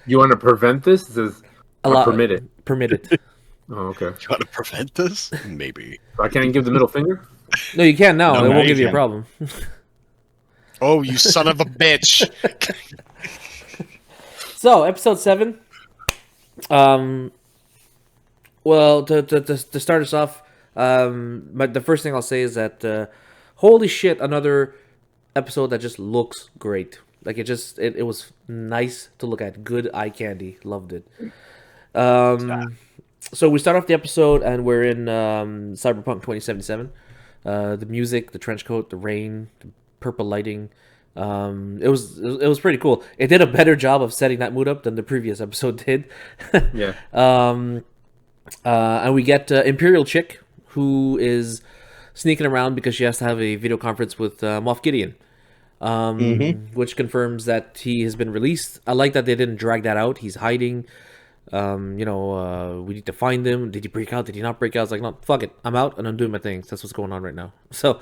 You want to prevent this? It says, permit it. Permitted. Oh, okay. You want to prevent this? Maybe. I can't give the middle finger? No, you can't now. No, It now won't you give you a can. problem. Oh, you son of a bitch! So, episode 7. Well, to start us off, the first thing I'll say is that holy shit, another episode that just looks great. Like it was nice to look at. Good eye candy. Loved it. So we start off the episode and we're in Cyberpunk 2077. The music, the trench coat, the rain, the purple lighting. It was pretty cool. It did a better job of setting that mood up than the previous episode did. Yeah. And we get Imperial Chick, who is sneaking around because she has to have a video conference with Moff Gideon, which confirms that he has been released. I like that they didn't drag that out. He's hiding. We need to find him. Did he break out? Did he not break out? I was like, no, fuck it. I'm out and I'm doing my things. That's what's going on right now. So,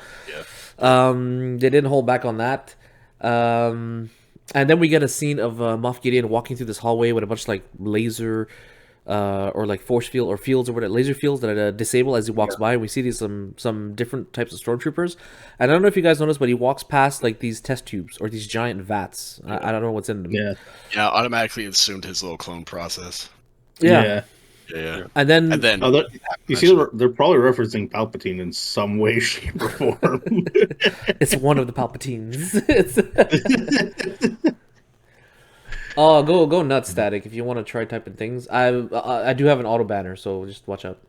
they didn't hold back on that. And then we get a scene of Moff Gideon walking through this hallway with a bunch of like laser or like force field or fields or whatever, laser fields that disable as he walks by. We see these some different types of stormtroopers. And I don't know if you guys noticed, but he walks past like these test tubes or these giant vats. I don't know what's in them. Yeah. Yeah, automatically assumed his little clone process. Yeah. Yeah. And then Oh, you see, they're probably referencing Palpatine in some way, shape, or form. it's one of the Palpatines. Oh, go nuts, Static! If you want to try typing things, I do have an auto banner, so just watch out.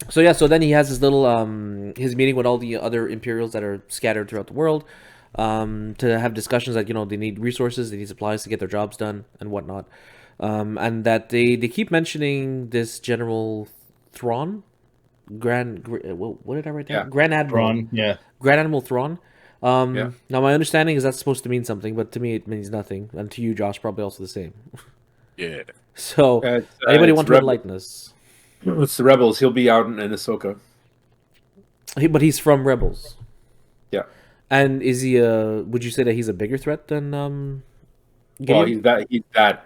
So then he has his little his meeting with all the other Imperials that are scattered throughout the world, to have discussions that they need resources, they need supplies to get their jobs done and whatnot, and that they keep mentioning this General Thrawn, what did I write down? Yeah. Grand Admiral. Thrawn, yeah. Grand Admiral Thrawn. Yeah. Now my understanding is that's supposed to mean something, but to me it means nothing, and to you, Josh, probably also the same. Yeah. So, anybody want to enlighten us? It's the Rebels. He'll be out in Ahsoka. But he's from Rebels. Yeah. And is he would you say that he's a bigger threat than Gideon? Well, he's that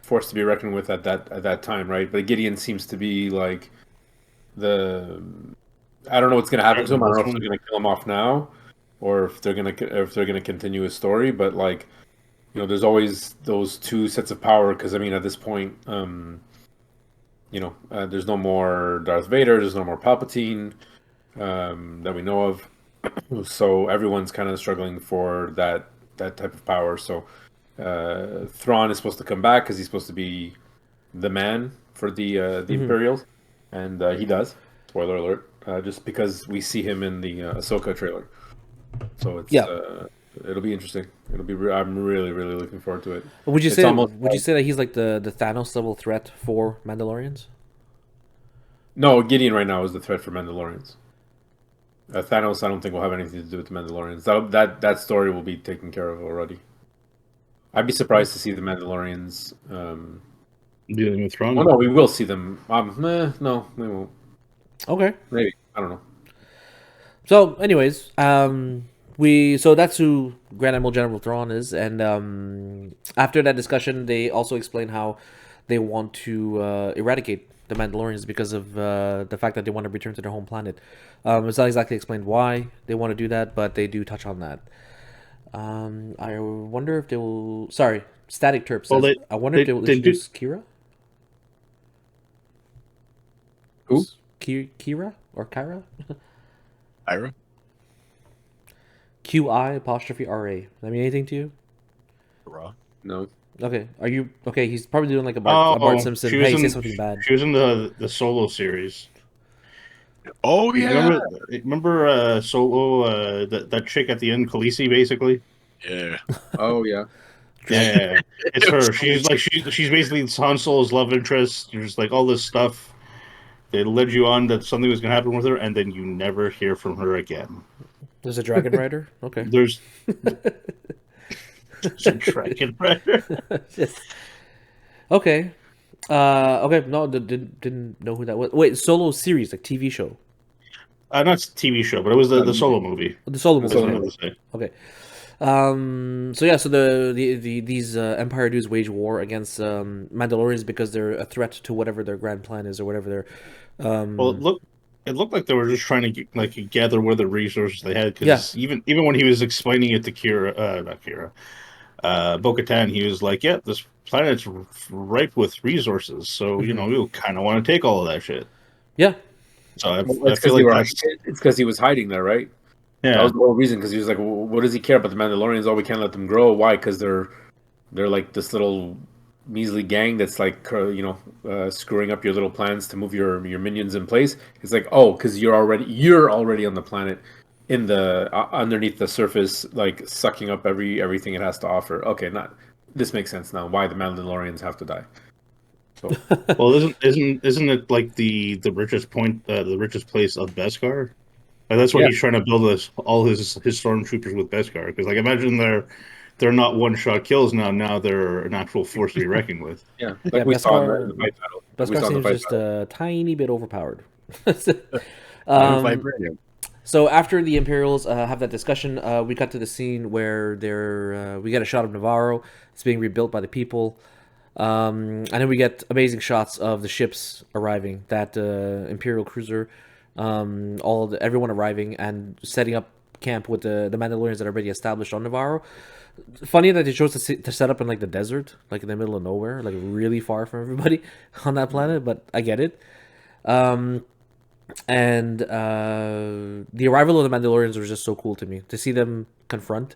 forced to be reckoned with at that time, right? But Gideon seems to be like I don't know what's going to happen to him. I don't know if they're going to kill him off now, or if they're going to continue his story. But like, there's always those two sets of power. Because I mean, at this point, there's no more Darth Vader. There's no more Palpatine that we know of. So everyone's kind of struggling for that type of power. So Thrawn is supposed to come back because he's supposed to be the man for the Imperials, and he does. Spoiler alert! Just because we see him in the Ahsoka trailer, so it's it'll be interesting. I'm really really looking forward to it. Would you say that he's like the Thanos level threat for Mandalorians? No, Gideon right now is the threat for Mandalorians. Thanos, I don't think will have anything to do with the Mandalorians. That story will be taken care of already. I'd be surprised to see the Mandalorians dealing with Thrawn. Oh no, we will see them. No, we won't. Okay, maybe, I don't know. So, anyways, so that's who Grand Admiral General Thrawn is, and after that discussion, they also explain how they want to eradicate the Mandalorians because of the fact that they want to return to their home planet. It's not exactly explained why they want to do that, but they do touch on that. I wonder if they will. Sorry, Static Terp says. I wonder if they will introduce Kira. Who? Kira or Kyra? Ira? QI''RA. Does that mean anything to you? Raw. No. Okay. Are you okay? He's probably doing like a Bart Simpson. Hey, say something bad. She was in the Solo series. Oh yeah. Remember Solo? That chick at the end, Khaleesi, basically. Yeah. Oh yeah. Yeah, it's her. She's basically Han Solo's love interest. There's like all this stuff. They led you on that something was going to happen with her, and then you never hear from her again. There's a dragon rider. Okay. There's a dragon rider. Okay. Okay. No, didn't know who that was. Wait, Solo series, like TV show. Not TV show, but it was the solo movie. The solo The movie. solo right? movie. Say. Okay. So yeah, so these Empire dudes wage war against Mandalorians because they're a threat to whatever their grand plan is or whatever their. Well, it looked like they were just trying to gather where the resources they had. Because Yeah. even when he was explaining it to not Kira, Bo-Katan, he was like, "Yeah, this planet's ripe with resources, so we'll kind of want to take all of that shit." Yeah. So I It's feel like that's because he was hiding there, right? That yeah. was the whole reason. Because he was like, "What does he care about the Mandalorians? Oh, we can't let them grow. Why? Because they're like this little measly gang that's like screwing up your little plans to move your minions in place." It's like, oh, because you're already on the planet in the underneath the surface, like sucking up everything it has to offer. Okay, this makes sense now. Why the Mandalorians have to die? So Well, isn't it like the richest the richest place of Beskar? And that's why Yeah. he's trying to build all his stormtroopers with Beskar. Because imagine they're not one shot kills now. Now they're an actual force to be reckoned with. yeah, Yeah, like we saw in Beskar. the fight battle. We Beskar saw in the seems fight just battle. a tiny bit overpowered. Vibranium. So after the Imperials have that discussion, we cut to the scene where we get a shot of Navarro. It's being rebuilt by the people, and then we get amazing shots of the ships arriving. That Imperial cruiser, everyone arriving and setting up camp with the Mandalorians that are already established on Navarro. Funny that they chose to set up in like the desert, like in the middle of nowhere, like really far from everybody on that planet. But I get it. And the arrival of the Mandalorians was just so cool to me to see them confront,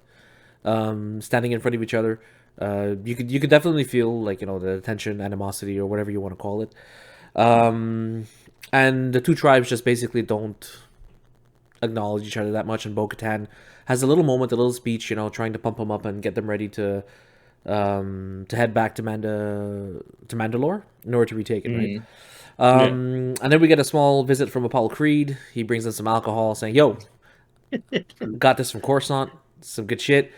standing in front of each other. You could definitely feel like the tension, animosity, or whatever you want to call it. And the two tribes just basically don't acknowledge each other that much. And Bo-Katan has a little moment, a little speech, trying to pump them up and get them ready to head back to Mandalore in order to retake it, right? And then we get a small visit from Apollo Creed. He brings in some alcohol, saying, "Yo, got this from Coruscant. Some good shit.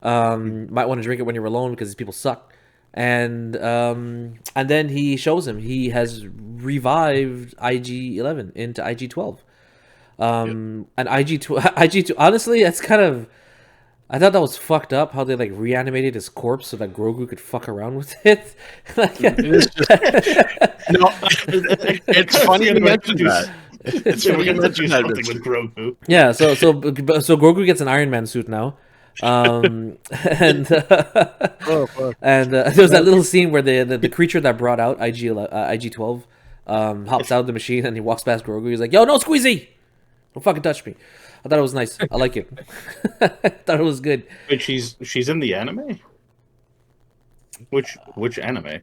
Might want to drink it when you're alone because these people suck." And then he shows him he has revived IG-11 into IG-12. And IG-2. Honestly, that's kind of. I thought that was fucked up how they like reanimated his corpse so that Grogu could fuck around with it. No, it's funny you mentioned that. It's We're funny you gonna do mentioned something that. with Grogu. Yeah, so Grogu gets an Iron Man suit now, and and there was that little scene where the creature that brought out IG-12 hops out of the machine and he walks past Grogu. He's like, "Yo, no squeezy, don't fucking touch me." I thought it was nice. I like it. I thought it was good. Wait, she's in the anime? Which anime?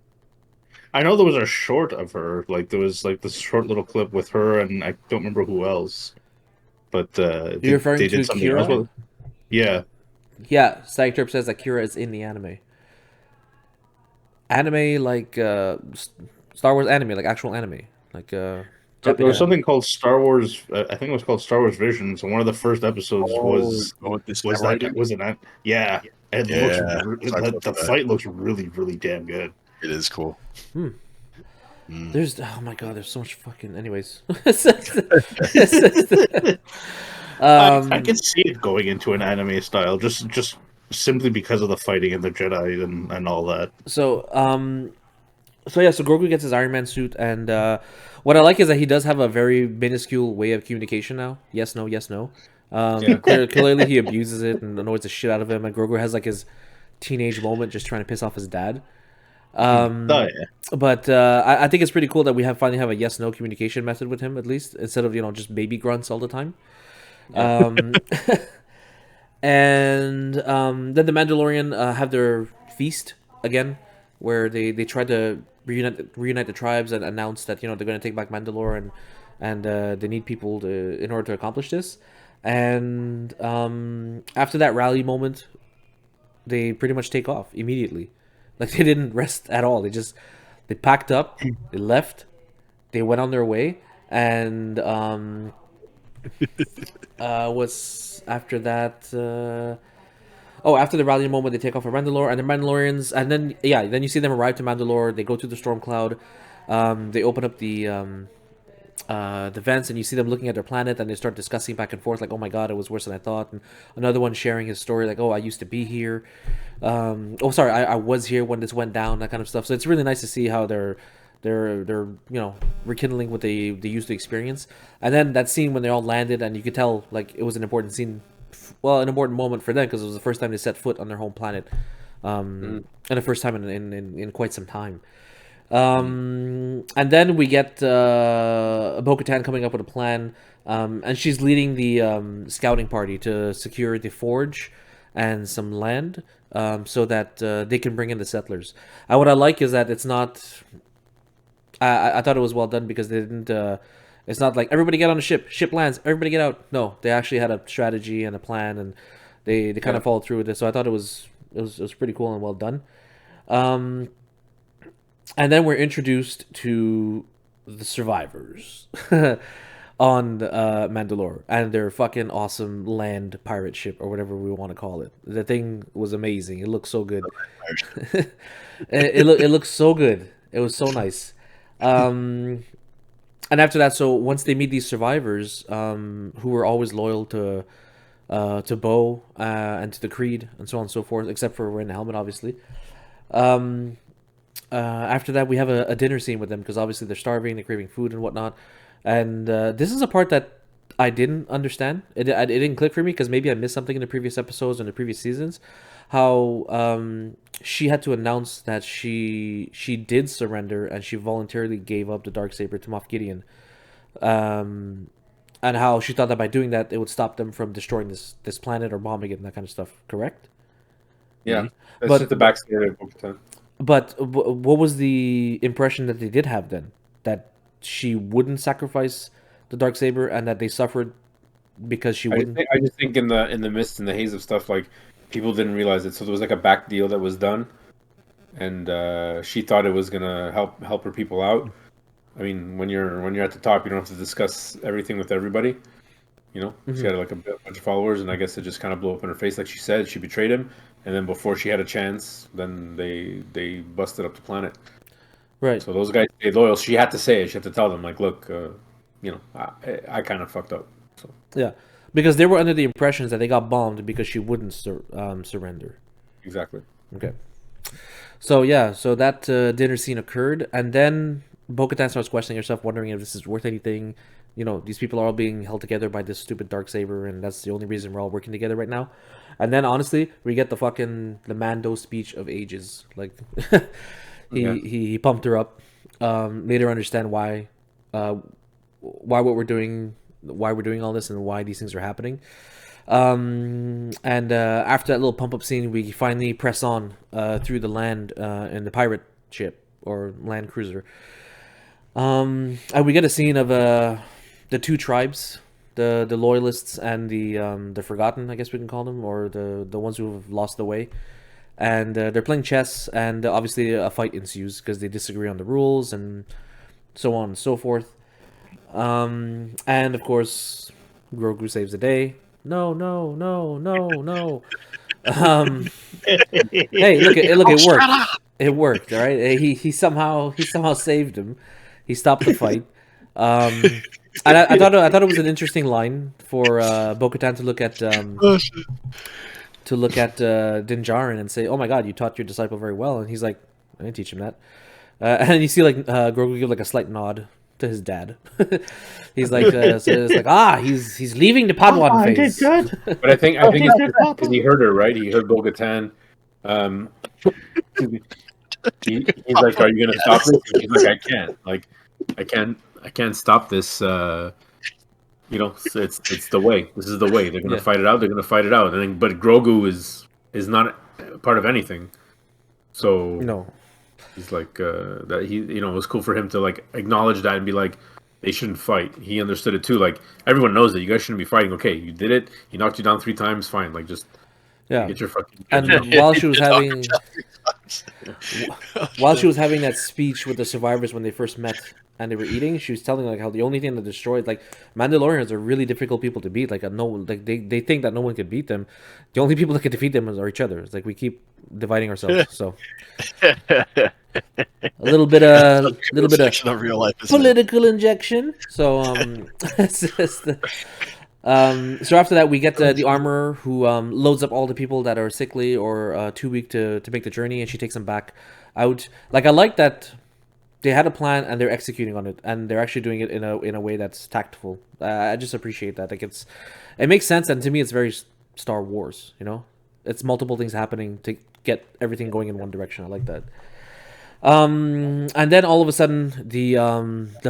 I know there was a short of her. Like there was like this short little clip with her, and I don't remember who else. But You're referring they to did something Kira? else. Well, yeah, Yeah, Stagterp says that Kira is in the anime. Anime like Star Wars anime, like actual anime, like there Japanese was something called Star Wars. I think it was called Star Wars Visions, and one of the first episodes was that? that was an yeah. It Yeah, looks the fight looks really really damn good. It is cool. There's oh my god, there's so much fucking. Anyways, I could see it going into an anime style, just simply because of the fighting and the Jedi and all that. so Grogu gets his Iron Man suit, and what I like is that he does have a very minuscule way of communication now. Yes, no, yes, no. Clearly he abuses it and annoys the shit out of him, and Grogu has like his teenage moment just trying to piss off his dad. Oh yeah. But I think it's pretty cool that we finally have a yes no communication method with him, at least instead of just baby grunts all the time. And then the Mandalorian have their feast again, where they tried to reunite the tribes and announce that they're going to take back Mandalore and they need people in order to accomplish this. And after that rally moment, they pretty much take off immediately. Like they didn't rest at all. They packed up, they left, they went on their way, and was after that. After the rally moment, they take off for Mandalore, and the Mandalorians, and then then you see them arrive to Mandalore. They go to the storm cloud. They open up the the vents, and you see them looking at their planet, and they start discussing back and forth, like, "Oh my god, it was worse than I thought." And another one sharing his story, like, "Oh, I used to be here. Oh, sorry, I was here when this went down." That kind of stuff. So it's really nice to see how they're rekindling what they used to experience. And then that scene when they all landed, and you could tell like it was an important scene, well, an important moment for them because it was the first time they set foot on their home planet, and the first time in quite some time. And then we get Bo-Katan coming up with a plan, and she's leading the scouting party to secure the forge and some land, so that they can bring in the settlers. And what I like is that it's not. I thought it was well done because they didn't. It's not like everybody get on a ship, ship lands, everybody get out. No, they actually had a strategy and a plan, and they kind of followed through with it. So I thought it was pretty cool and well done. And then we're introduced to the survivors on Mandalore and their fucking awesome land pirate ship or whatever we want to call it. The thing was amazing. It looked so good. it looked so good. It was so nice. And after that, so once they meet these survivors, who were always loyal to Bo and to the Creed and so on and so forth, except for wearing the helmet, obviously. After that, we have a dinner scene with them because obviously they're starving, they're craving food and whatnot. And this is a part that I didn't understand. It didn't click for me because maybe I missed something in the previous episodes and the previous seasons. How she had to announce that she did surrender and she voluntarily gave up the Darksaber to Moff Gideon. And how she thought that by doing that, it would stop them from destroying this planet or bombing it and that kind of stuff. Correct? Yeah, that's just the backstory of Bo-Katan. But what was the impression that they did have then? That she wouldn't sacrifice the Darksaber and that they suffered because she wouldn't? I just think in the mist and the haze of stuff, like, people didn't realize it. So there was like a back deal that was done, and she thought it was gonna help her people out. I mean, when you're at the top, you don't have to discuss everything with everybody. You know, she had like a bunch of followers, and I guess it just kind of blew up in her face. Like she said, she betrayed him, and then before she had a chance, then they busted up the planet. Right. So those guys stayed loyal. She had to say it. She had to tell them, like, look, I kind of fucked up. So yeah, because they were under the impressions that they got bombed because she wouldn't surrender. Exactly. Okay. So yeah, so that dinner scene occurred, and then Bo-Katan starts questioning herself, wondering if this is worth anything. You know, these people are all being held together by this stupid Darksaber, and that's the only reason we're all working together right now. And then, honestly, we get the Mando speech of ages. Like, he pumped her up, made her understand why we're doing all this and why these things are happening. And after that little pump up scene, we finally press on through the land in the pirate ship or land cruiser. And we get a scene of the two tribes, the loyalists and the forgotten, I guess we can call them, or the ones who have lost the way. And they're playing chess, and obviously a fight ensues because they disagree on the rules and so on and so forth. And of course, Grogu saves the day. No. Hey, look, it worked. It worked, all right. He somehow saved him. He stopped the fight. And I thought it was an interesting line for Bo-Katan to look at Din Djarin and say, "Oh my God, you taught your disciple very well." And he's like, "I didn't teach him that." And you see like Grogu give like a slight nod to his dad. He's like, so it's like, he's leaving the Padawan phase. I did good. But I think it's because he heard her, right? He heard Bo-Katan. He's like, "Are you gonna stop this?" And he's like, "I can't. Like, I can't stop this. It's the way. This is the way. They're gonna fight it out. They're gonna fight it out." And then, but Grogu is not part of anything. So No. he's like that. It was cool for him to like acknowledge that and be like, they shouldn't fight. He understood it too. Like, everyone knows that you guys shouldn't be fighting. Okay, you did it. He knocked you down 3 times. Fine. Like, just get your fucking. And while she was having that speech with the survivors when they first met and they were eating, she was telling like how the only thing that destroyed, like, Mandalorians are really difficult people to beat. Like, they think that no one could beat them. The only people that can defeat them are each other. It's like we keep dividing ourselves. So little bit of real life, isn't it? political injection. So it's just so after that we get the armorer who loads up all the people that are sickly or too weak to make the journey, and she takes them back out. Like I like that they had a plan and they're executing on it, and they're actually doing it in a way that's tactful. I just appreciate that. Like it makes sense, and to me it's very Star Wars. You know, it's multiple things happening to get everything going in one direction. I like that. And then all of a sudden, the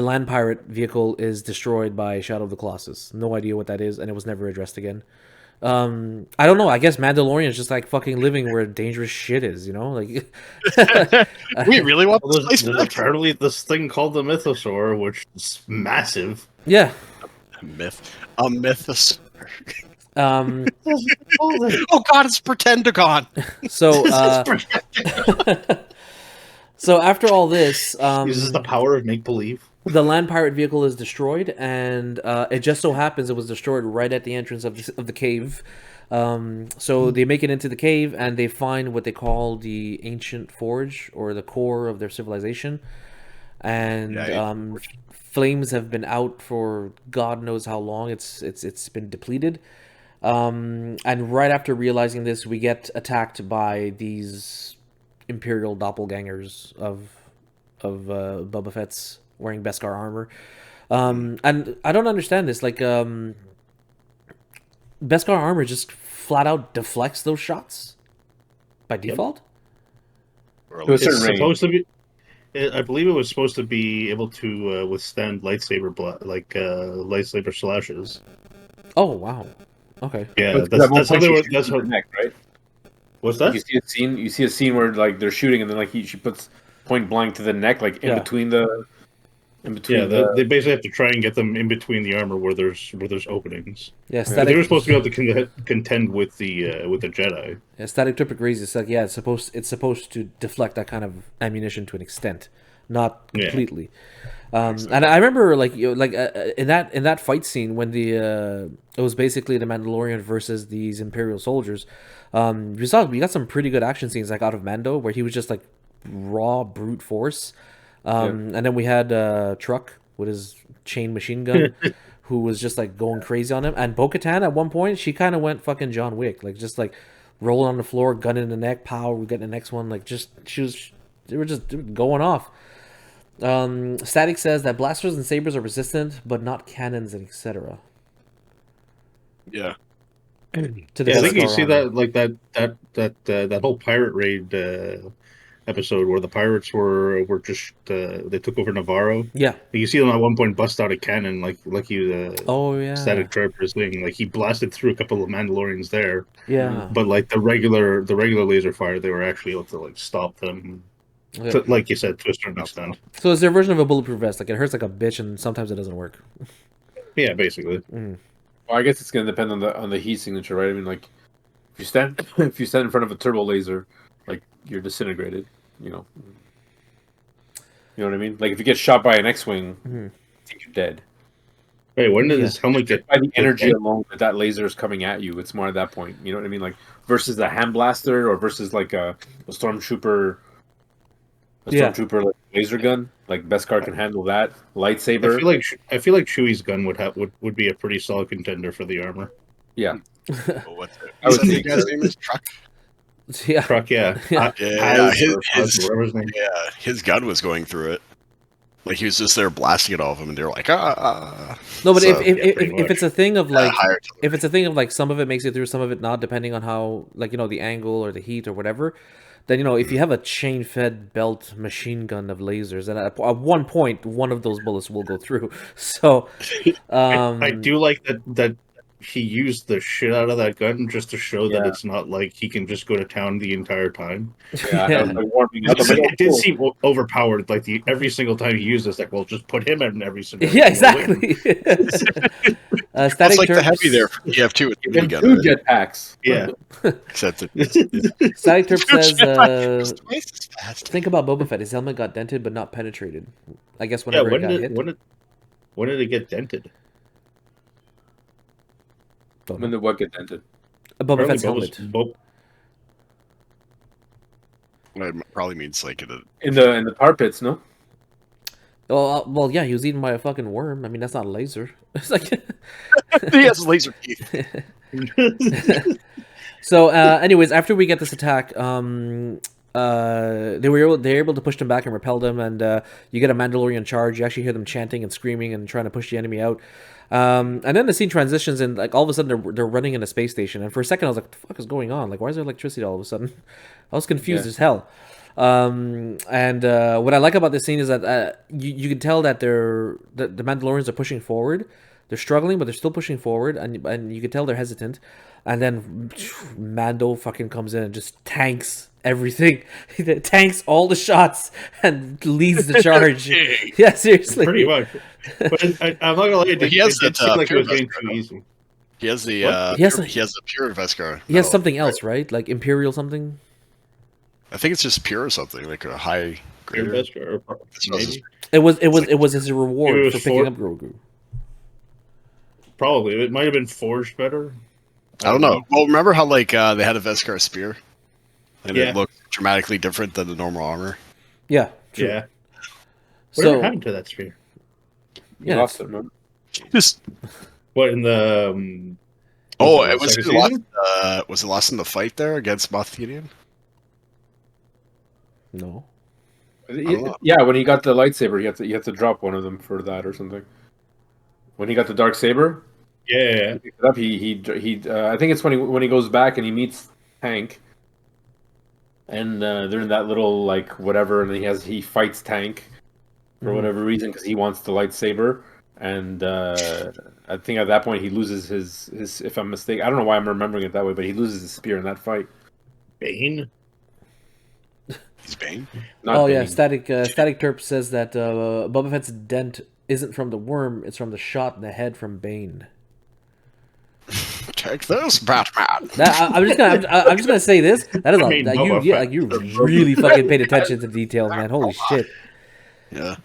land pirate vehicle is destroyed by Shadow of the Colossus. No idea what that is, and it was never addressed again. I don't know. I guess Mandalorian is just like fucking living where dangerous shit is. You know, like We really want Well, this there's place back? apparently this thing called the Mythosaur, which is massive. yeah. A mythos. Um. Oh God, it's Pretend-a-Con. So so after all this, Uses the power of make believe. the land pirate vehicle is destroyed, and it just so happens it was destroyed right at the entrance of the cave. So they make it into the cave, and they find what they call the ancient forge, or the core of their civilization. And flames have been out for God knows how long. It's been depleted. And right after realizing this, we get attacked by these Imperial doppelgangers of Boba Fett's wearing Beskar armor. And I don't understand this. Like, Beskar armor just flat out deflects those shots by default. To a It's certain range. supposed to be. I believe it was supposed to be able to withstand lightsaber slashes. Oh wow. Okay. Yeah, But at one that's how point they she were. shoots That's in how. the neck, right? What's Like, that? you see a scene where like they're shooting, and then like she puts point blank to the neck, like in Yeah. between the Yeah, they basically have to try and get them in between the armor where there's openings. Yeah. But they Static. were supposed to be able to contend with the Jedi. Yeah, Static Trip agrees. It's like, yeah, it's supposed to deflect that kind of ammunition to an extent, not Yeah. completely. And I remember like in that fight scene when it was basically the Mandalorian versus these Imperial soldiers. We got some pretty good action scenes like out of Mando, where he was just like raw brute force. And then we had Truck with his chain machine gun, who was just like going crazy on him. And Bo-Katan at one point, she kind of went fucking John Wick, like just like rolling on the floor, gun in the neck, pow, we get the next one. Like they were just going off. Static says that blasters and sabers are resistant, but not cannons and etc. Yeah. To the Yeah, I think you Beskar see armor. that like that whole pirate raid episode where the pirates were just they took over Navarro. Yeah. You see them at one point bust out a cannon like you Oh yeah. Static Trooper is doing. Like he blasted through a couple of Mandalorians there, Yeah. but like the regular laser fire, they were actually able to like stop them. Yeah. To, like you said, to a certain extent. So it's their version of a bulletproof vest. Like it hurts like a bitch, and sometimes it doesn't work. Yeah, basically. Well, I guess it's going to depend on the heat signature, right? I mean, like if you stand in front of a turbo laser, like you're disintegrated. You know what I mean? Like if you get shot by an X-wing, I think you're dead. Hey, when did his helmet get By the energy alone that laser is coming at you, it's more at that point. You know what I mean? Like versus a hand blaster or versus like a stormtrooper. Stormtrooper like laser gun, like Beskar can handle that. Lightsaber. I feel like Chewie's gun would be a pretty solid contender for the armor. Yeah. Well, what's it? I would The think guy's so. name is Truck. Yeah. Truck, yeah. Yeah. Yeah, Whatever his name. his gun was going through it. Like he was just there blasting it off him, and they're like, ah. No, but So, if it's a thing of like higher to if it's a thing of like some of it makes it through, some of it not, depending on how like the angle or the heat or whatever, then if you have a chain fed belt machine gun of lasers, then at one point one of those bullets will go through. So I do like that he used the shit out of that gun just to show that Yeah. it's not like he can just go to town the entire time. Yeah, Yeah. like warming up. It did seem overpowered. Like every single time he used this, like, well, just put him in every single. Yeah, exactly. It's Static like the Terps, heavy there. You have two Give him gun, two right? jetpacks. Yeah. Except that Static Terp says, it's twice as fast. think about Boba Fett. His helmet got dented but not penetrated. I guess Yeah. whenever it got hit. When did it get dented? Don't When know. did what get dented? Boba Fett's Apparently helmet. It probably means like in the tar pits, no? Well, yeah, he was eaten by a fucking worm. I mean, that's not a laser. It's like. he has laser teeth. So, anyways, after we get this attack, they're able to push them back and repel them, and you get a Mandalorian charge. You actually hear them chanting and screaming and trying to push the enemy out. And then the scene transitions, and like all of a sudden they're running in a space station. And for a second, I was like, "What the fuck is going on? Like, why is there electricity all of a sudden?" I was confused as hell. And what I like about this scene is that you can tell that the Mandalorians are pushing forward. They're struggling, but they're still pushing forward, and you can tell they're hesitant. And then Mando fucking comes in and just tanks everything. He tanks all the shots and leads the charge. Yeah, seriously. Pretty much. But I'm not gonna lie, He has it that, seemed like it was pure getting Vescar, too though. easy. He has the What? He has the pure Vescar. He has medal. something else, right? Like Imperial something. I think it's just pure or something, like a high Pure grader. Vescar, or That's what I was maybe. It was his reward It was for picking for- up Grogu. Probably. It might have been forged better. I don't know. Well, remember how like they had a Vescar spear, and Yeah. it looked dramatically different than the normal armor. Yeah. True. Yeah. So Whatever happened to that spear? yeah, Lost it, man. Just What, in the... it was second lost. season? Was it lost in the fight there against Moff Gideon? no. don't know. Yeah, when he got the lightsaber, you had to drop one of them for that or something. When he got the dark saber, Yeah. he picked it up. I think it's when he goes back and he meets Tank, and they're in that little like whatever, and he fights Tank for whatever reason because he wants the lightsaber, and I think at that point he loses his if I'm mistaken, I don't know why I'm remembering it that way, but he loses his spear in that fight. Bane? He's Bane. Oh yeah, Bane. Static Terp says that Boba Fett's dent isn't from the worm; it's from the shot in the head from Bane. Take this, Batman. I'm just gonna say this. That is I mean, Boba Fett. like you really fucking paid attention to details, man. Holy shit! Yeah.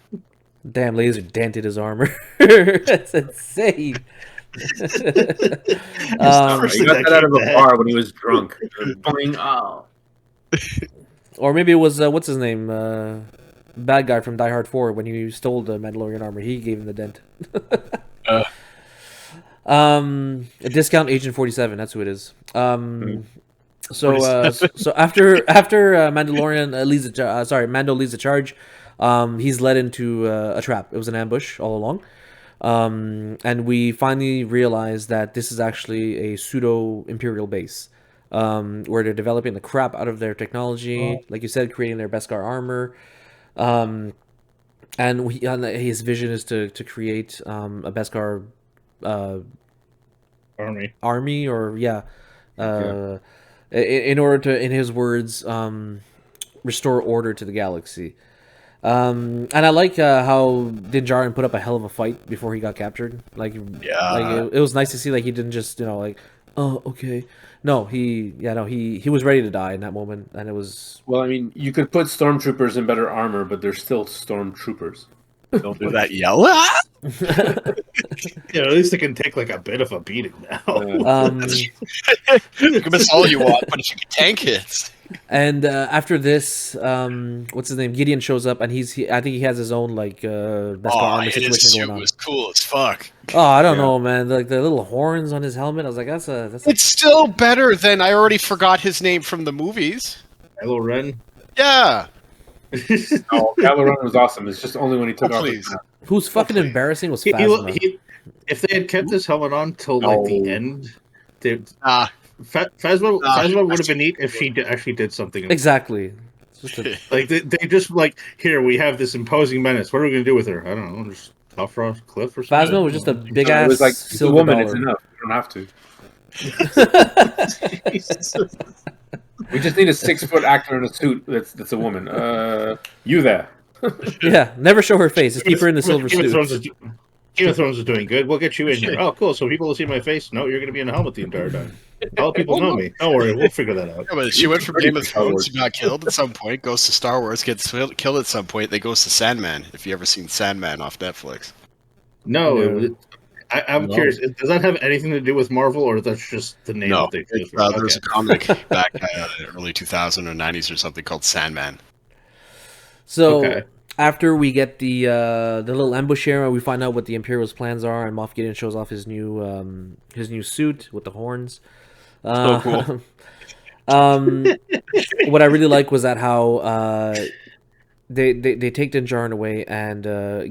Damn, laser dented his armor. That's insane. He got that out of a bar when he was drunk. Boing, oh. Or maybe it was what's his name, bad guy from Die Hard 4 when he stole the Mandalorian armor. He gave him the dent. A discount Agent 47. That's who it is. So after Mandalorian leads the Mando leads the charge. He's led into a trap. It was an ambush all along. And we finally realize that this is actually a pseudo Imperial base. Where they're developing the crap out of their technology, like you said, creating their Beskar armor, and his vision is to create a Beskar army, or in order to, in his words, restore order to the galaxy. And I like how Din Djarin put up a hell of a fight before he got captured. Like it was nice to see, like, he didn't just like, oh, okay. No, he was ready to die in that moment, and it was. Well, I mean, you could put stormtroopers in better armor, but they're still stormtroopers. Don't do With that. that yell. Ah! Yeah, at least they can take like a bit of a beating now. You can miss all you want, but if you can tank hits. And after this, what's his name? Gideon shows up, and I think he has his own like Beskar armor His situation suit going on. was cool as fuck. Oh, I don't know, man. Like the little horns on his helmet. I was like, that's a. It's still better than I already forgot his name from the movies. Kylo Ren. Yeah. No, Kylo Ren was awesome. It's just only when he took off his Please. mask. Who's fucking embarrassing was He- Phasma. if they had kept his helmet on till like the No. end, they, Ah, Phasma would have been neat if she actually did something. Exactly. It's just a, Like they just like, here we have this imposing menace. What are we gonna do with her? I don't know. Just tough off cliff or something. Phasma was just a big It ass was like, it's a silver woman, dollar. it's enough. You don't have to. We just need a 6-foot actor in a suit that's a woman. You there. Yeah, never show her face. Just keep her in the silver Game of Thrones suit. Game of Thrones is doing good. We'll get you in here. Oh, cool. So people will see my face. No, you're going to be in a helmet the entire time. All people know me. Don't worry. We'll figure that out. yeah, but she went from Game of Star Thrones, Wars. she got killed at some point, goes to Star Wars, gets killed at some point, then goes to Sandman. If you ever seen Sandman off Netflix. No, No. I'm curious. Does that have anything to do with Marvel, or that's just the name No, that they chose? Okay. there's a comic back early 2000s or 90s or something called Sandman. So Okay. after we get the little ambush area, we find out what the Imperial's plans are, and Moff Gideon shows off his new suit with the horns. So cool. What I really like was that how they take Din Djarin away, and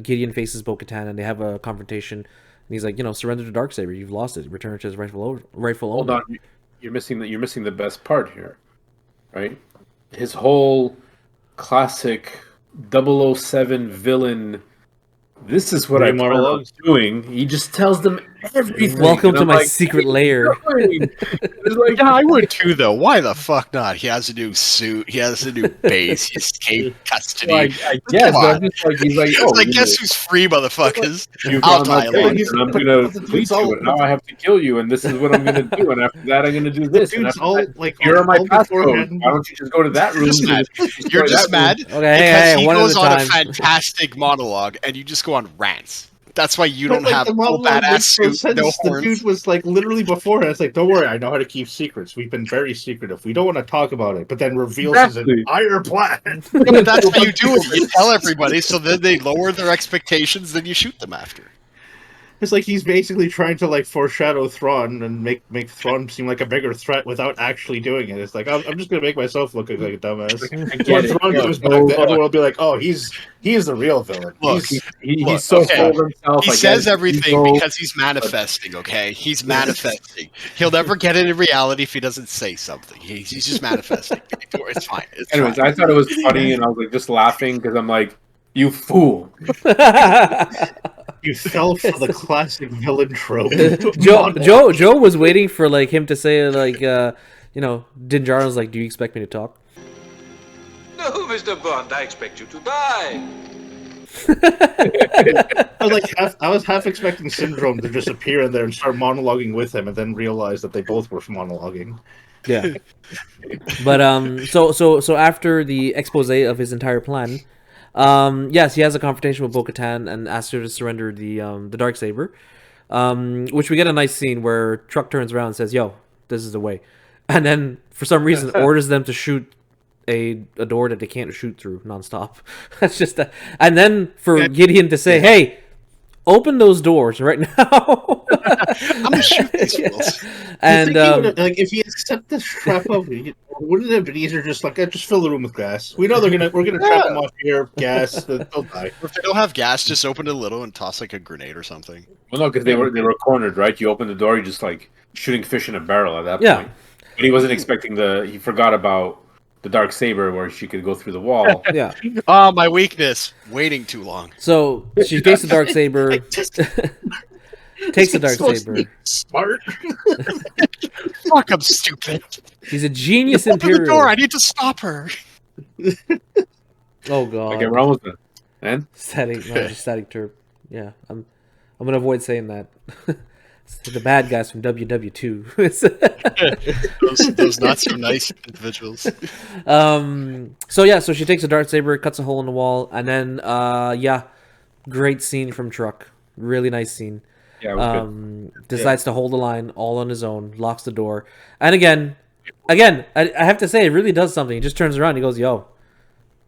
Gideon faces Bo-Katan, and they have a confrontation. And he's like, surrender to Darksaber. You've lost it. Return it to his rightful Hold owner. on, you're missing the best part here, right? His whole classic 007 villain. This is what I plan on doing. He just tells them everything. Welcome to my secret lair. It's like, Yeah, I would too, though. Why the fuck not? He has a new suit. He has a new base. He escaped custody. I guess, but I'm just like, he's like, It's like, guess who's free, motherfuckers? You've I'll gone my die way, along. and I'm gonna beat you, and now I have to kill you, and this is what I'm gonna do, and after that I'm gonna do this. And after that, here are my passcodes. Why don't you just go to that room? You're just mad Okay, because hey, he one goes at a on a time. fantastic monologue, and you just go on rants. That's why you don't have the a monologue badass makes no suit, sense. no The horns. dude was like literally beforehand. It's like, don't worry, I know how to keep secrets. We've been very secretive. We don't want to talk about it, but then reveals his Exactly. entire plan. Yeah, but that's how you do it. You tell everybody, so then they lower their expectations, then you shoot them after. It's like he's basically trying to like foreshadow Thrawn and make Thrawn seem like a bigger threat without actually doing it. It's like I'm just gonna make myself look like a dumbass. I When get it. Thrawn Look, comes back, everyone will be like, "Oh, he's the real villain." Look, he's so okay. full of himself. He I says get it. everything Ego. because he's manifesting, okay? He's manifesting. He'll never get it in reality if he doesn't say something. He's just manifesting. It's fine. It's Anyways, fine. I thought it was funny, and I was like just laughing because I'm like, you fool. You fell for the classic villain trope. Joe was waiting for like him to say like Din Djarin's like, do you expect me to talk? No, Mr. Bond, I expect you to die. I was half expecting Syndrome to just appear in there and start monologuing with him, and then realize that they both were monologuing. Yeah. But so after the expose of his entire plan, yes, he has a confrontation with Bo-Katan and asks her to surrender the Darksaber, which we get a nice scene where Truck turns around and says, "Yo, this is the way," and then for some reason orders them to shoot a door that they can't shoot through nonstop. That's just and then for Gideon to say, "Hey, open those doors right now." I'm gonna shoot these fools. And like if he had set this trap up, wouldn't it have been easier just fill the room with gas? We know we're gonna trap them off here, gas. They'll die. If they don't have gas, just open it a little and toss like a grenade or something. Well, no, because they were cornered, right? You open the door, you're just like shooting fish in a barrel at that Yeah. point. But he wasn't expecting he forgot about the Darksaber where she could go through the wall. yeah. Oh, my weakness. Waiting too long. So she takes the Darksaber. Takes the Darksaber. Smart. Fuck, I'm stupid. He's a genius Open the Imperial. door. I need to stop her. Oh god. Okay, we're almost done. And Static turp. Yeah, I'm gonna avoid saying that. It's the bad guys from WW2. those not so nice individuals. So she takes a Darksaber, cuts a hole in the wall, and then great scene from Truck. Really nice scene. yeah, it was good. Decides to hold the line all on his own, locks the door, and again, I have to say it really does something. He just turns around, he goes, "Yo,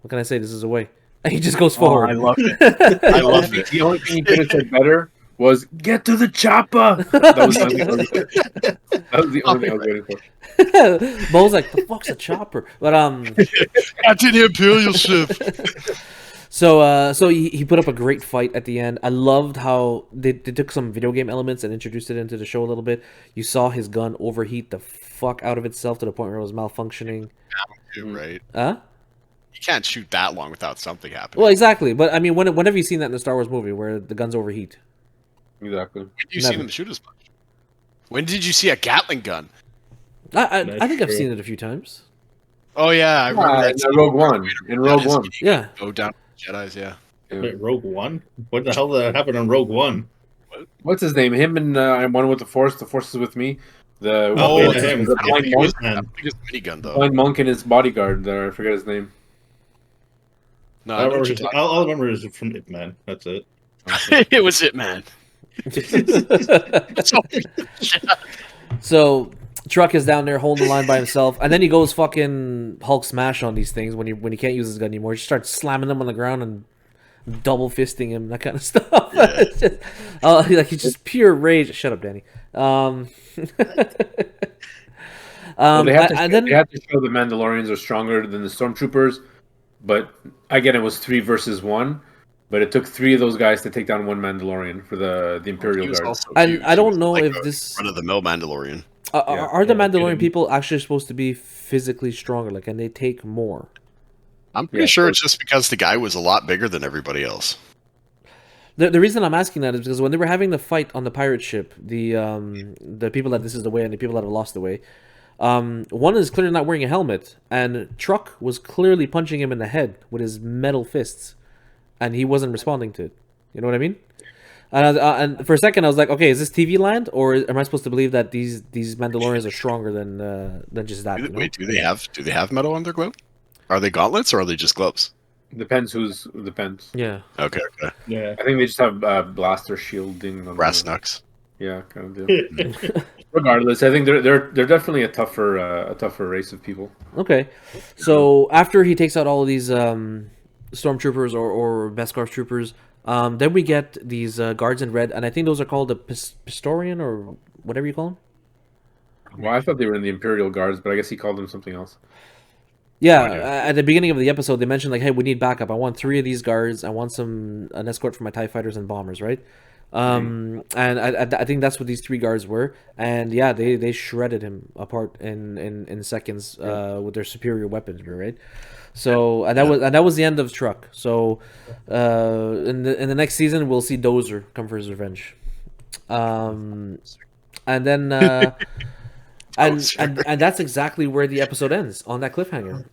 what can I say? This is a way." And he just goes forward. I love it. I love it. The only thing he could have said better was "Get to the chopper." That was the only thing I was waiting for. Bo's like, "The fuck's a chopper?" But Captain Imperial ship. So he put up a great fight at the end. I loved how they took some video game elements and introduced it into the show a little bit. You saw his gun overheat the fuck out of itself to the point where it was malfunctioning. Right. Huh? You can't shoot that long without something happening. Well, exactly. But I mean, when have you seen that in the Star Wars movie where the guns overheat? Exactly. When did you see them shoot as much? When did you see a Gatling gun? I think I've true. seen it a few times. Oh yeah, I remember that. In Rogue One. In Rogue One. Yeah. Go down Jedi's, yeah. Wait, Rogue One? What the hell did that happen in Rogue One? What's his name? Him and I'm one with the Force. The Force is with me. The Oh, what's yeah, his name? him. The blind Yeah, monk. I don't think it's a minigun though. Blind monk and his bodyguard. There, I forget his name. No, I I know what remember you're all I remember is from Ip Man. That's it. talking- it was it, man. So Truck is down there holding the line by himself, and then he goes fucking Hulk smash on these things when he can't use his gun anymore. He just starts slamming them on the ground and double fisting him, that kind of stuff. It's just, like he's just pure rage. Shut up, Danny. Well, they have to and then they have to show the Mandalorians are stronger than the Stormtroopers, but again, it was 3 versus 1. But it took 3 of those guys to take down 1 Mandalorian for the Imperial He was Guard. also And huge. I He don't was know like if a this run-of-the-mill Mandalorian. are the Mandalorian kidding. people actually supposed to be physically stronger, like, and they take more. I'm pretty sure it's just because the guy was a lot bigger than everybody else. The reason I'm asking that is because when they were having the fight on the pirate ship, the people that this is the way and the people that have lost the way, one is clearly not wearing a helmet, and Truck was clearly punching him in the head with his metal fists, and he wasn't responding to it. You know what I mean? And for a second, I was like, okay, is this TV land, or am I supposed to believe that these Mandalorians are stronger than just that? You know? Wait, do they have metal on their glove? Are they gauntlets or are they just gloves? Depends. Depends. Yeah. Okay. Yeah. I think they just have blaster shielding. On Brass the, knucks. Yeah, kind of deal. Regardless, I think they're definitely a tougher race of people. Okay. So after he takes out all of these stormtroopers or Beskar troopers, then we get these guards in red, and I think those are called the Pistorian or whatever you call them. Well, I thought they were in the Imperial Guards, but I guess he called them something else. Yeah, at the beginning of the episode, they mentioned like, "Hey, we need backup. I want 3 of these guards. I want an escort for my TIE fighters and bombers." Right? And I think that's what these 3 guards were. And yeah, they shredded him apart in seconds with their superior weaponry. Right? So and that was the end of Truck. So in the next season, we'll see Dozer come for his revenge. And then. And that's exactly where the episode ends, on that cliffhanger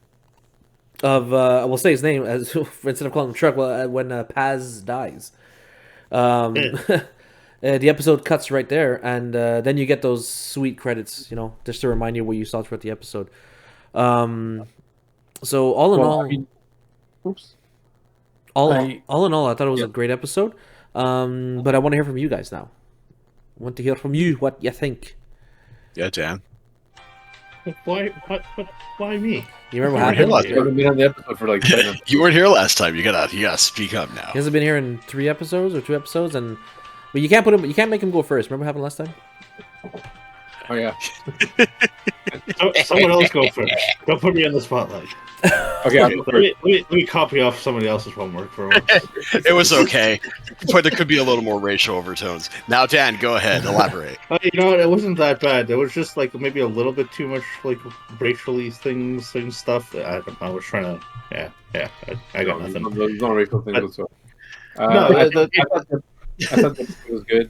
of we'll say his name as instead of calling him Truck. When Paz dies, the episode cuts right there, and then you get those sweet credits, just to remind you what you saw throughout the episode. So all in all, all in all, I thought it was a great episode. But I want to hear from you guys now. I want to hear from you what you think. Yeah, Dan. Why me? You remember what You were here happened? last He hasn't been on the episode for like 10 minutes. You weren't here last time. You gotta speak up now. He hasn't been here in 3 episodes or 2 episodes, but you can't make him go first. Remember what happened last time? Oh yeah. Someone else go first. Don't put me on the spotlight. Okay, I'll go first. Let me copy off somebody else's homework for once. It was okay, but there could be a little more racial overtones. Now, Dan, go ahead, elaborate. You know what? It wasn't that bad. There was just like maybe a little bit too much like racially things stuff. I don't know. I was trying to. Yeah. I got nothing. There's no racial things whatsoever. I thought that it was good.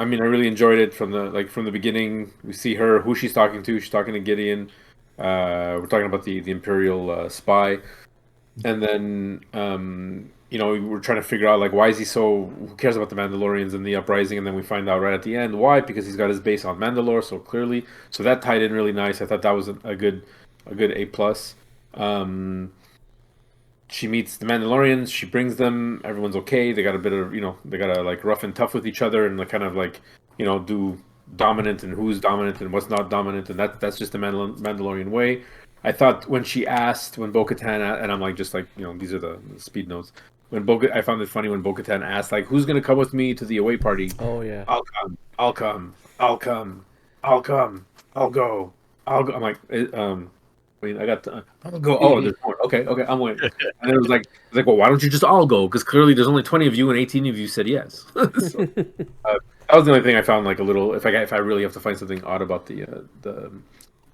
I mean, I really enjoyed it from the beginning. We see who she's talking to. She's talking to Gideon. We're talking about the Imperial spy, and then we're trying to figure out like why is he who cares about the Mandalorians and the uprising, and then we find out right at the end why, because he's got his base on Mandalore so clearly. So that tied in really nice. I thought that was a good A+. She meets the Mandalorians. She brings them. Everyone's okay. They got a bit of they got to like rough and tough with each other and like kind of like do dominant and who's dominant and what's not dominant, and that's just the Mandalorian way. I thought when Bo-Katan, and I'm like just like these are the speed notes. I found it funny when Bo-Katan asked like who's gonna come with me to the away party. Oh yeah. I'll come. I'll go. I'm like I'll go. Oh, there's more. Okay, I'm waiting. And it was like, well, why don't you just all go? Because clearly there's only 20 of you and 18 of you said yes. So, that was the only thing I found like a little. If I really have to find something odd about the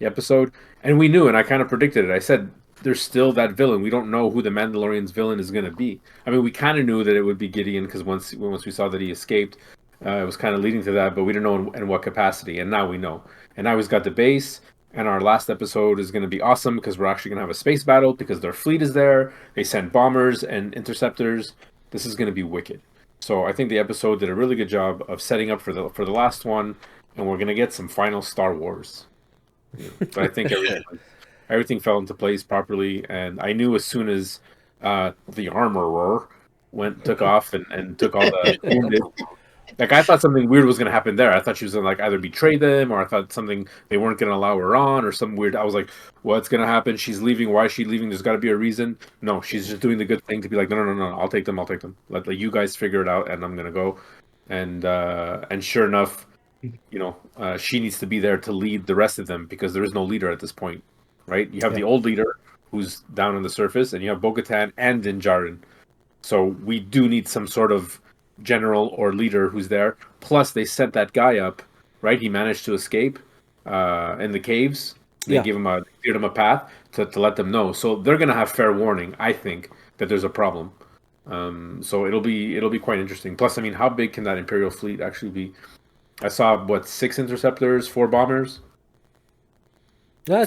episode, and we knew, and I kind of predicted it. I said there's still that villain. We don't know who the Mandalorian's villain is going to be. I mean, we kind of knew that it would be Gideon because once we saw that he escaped, it was kind of leading to that, but we didn't know in what capacity. And now we know. And now he's got the base. And our last episode is going to be awesome because we're actually going to have a space battle because their fleet is there. They send bombers and interceptors. This is going to be wicked. So I think the episode did a really good job of setting up for the last one, and we're going to get some final Star Wars. But I think everything fell into place properly, and I knew as soon as the armorer took off and took all the wounded. Like I thought something weird was gonna happen there. I thought she was gonna like either betray them, or I thought something they weren't gonna allow her on, or something weird. I was like, what's gonna happen? She's leaving. Why is she leaving? There's got to be a reason. No, she's just doing the good thing to be like, no. I'll take them. Let you guys figure it out, and I'm gonna go. And sure enough, she needs to be there to lead the rest of them because there is no leader at this point, right? You have the old leader who's down on the surface, and you have Bo-Katan and Din Djarin. So we do need some sort of general or leader who's there. Plus, they set that guy up, right? He managed to escape in the caves. They cleared him a path to let them know. So they're gonna have fair warning, I think, that there's a problem. So it'll be quite interesting. Plus, I mean, how big can that Imperial fleet actually be? I saw 6 interceptors, 4 bombers. No,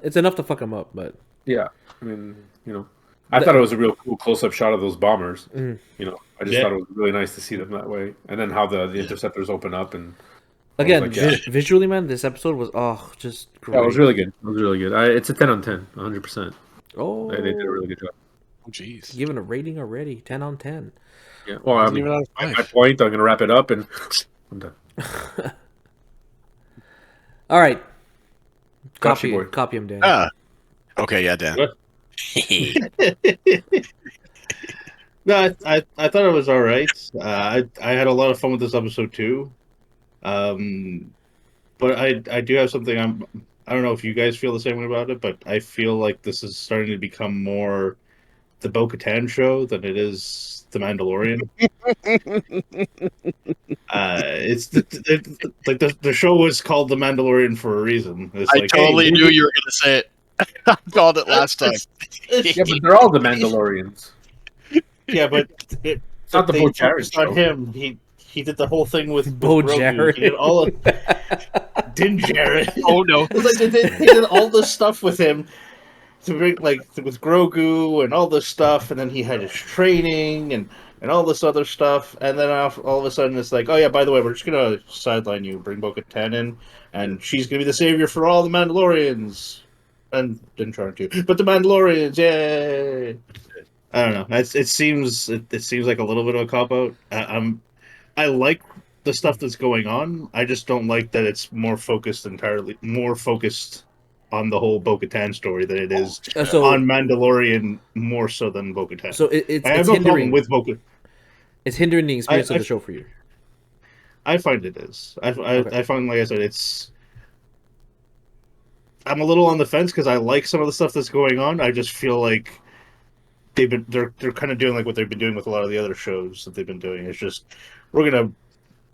it's enough to fuck them up, but yeah, I mean, I thought it was a real cool close-up shot of those bombers. I just thought it was really nice to see them that way, and then how the interceptors open up and again, visually, man, this episode was just great. Yeah, it was really good. It's a 10 on 10, 100%. Oh, they did a really good job. Oh, jeez, given a rating already, 10 on 10. Yeah, well, I mean, at my point, I'm gonna wrap it up, and I'm done. All right, copy him, Dan. Okay, yeah, Dan. No, I thought it was all right. I had a lot of fun with this episode too. But I do have something. I don't know if you guys feel the same way about it, but I feel like this is starting to become more the Bo-Katan show than it is the Mandalorian. It's the show was called the Mandalorian for a reason. I totally knew you were going to say it. I called it last time. Yeah, but they're all the Mandalorians. Yeah, but it's not the Bo Jarrett show. On him, he did the whole thing with Bo Jarrett. He did all of Din Djarin. Oh no! They did all this stuff with him to bring with Grogu and all this stuff, and then he had his training and all this other stuff, and then all of a sudden it's like, oh yeah, by the way, we're just gonna sideline you, bring Bo-Katan in, and she's gonna be the savior for all the Mandalorians. And Din Djarin too, but the Mandalorians, yay! I don't know. It seems like a little bit of a cop out. I like the stuff that's going on. I just don't like that it's more focused on the whole Bo-Katan story than it is on Mandalorian more so than Bo-Katan. So I have no problem with Bo-Katan. It's hindering the experience of the show for you. I find it is. I find, like I said, I'm a little on the fence because I like some of the stuff that's going on. I just feel like they're kind of doing like what they've been doing with a lot of the other shows that they've been doing. It's just, we're gonna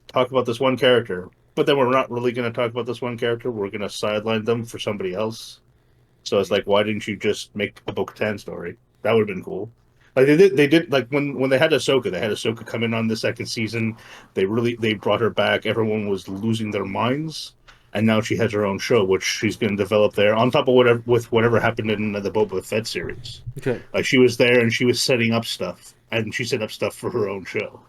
talk about this one character, but then we're not really gonna talk about this one character. We're gonna sideline them for somebody else. So it's like, why didn't you just make a Bo-Katan story? That would have been cool. Like they did like when they had Ahsoka come in on the second season. They brought her back. Everyone was losing their minds. And now she has her own show, which she's going to develop there on top of whatever happened in the Boba Fett series. Okay, like she was there and she was setting up stuff, and she set up stuff for her own show.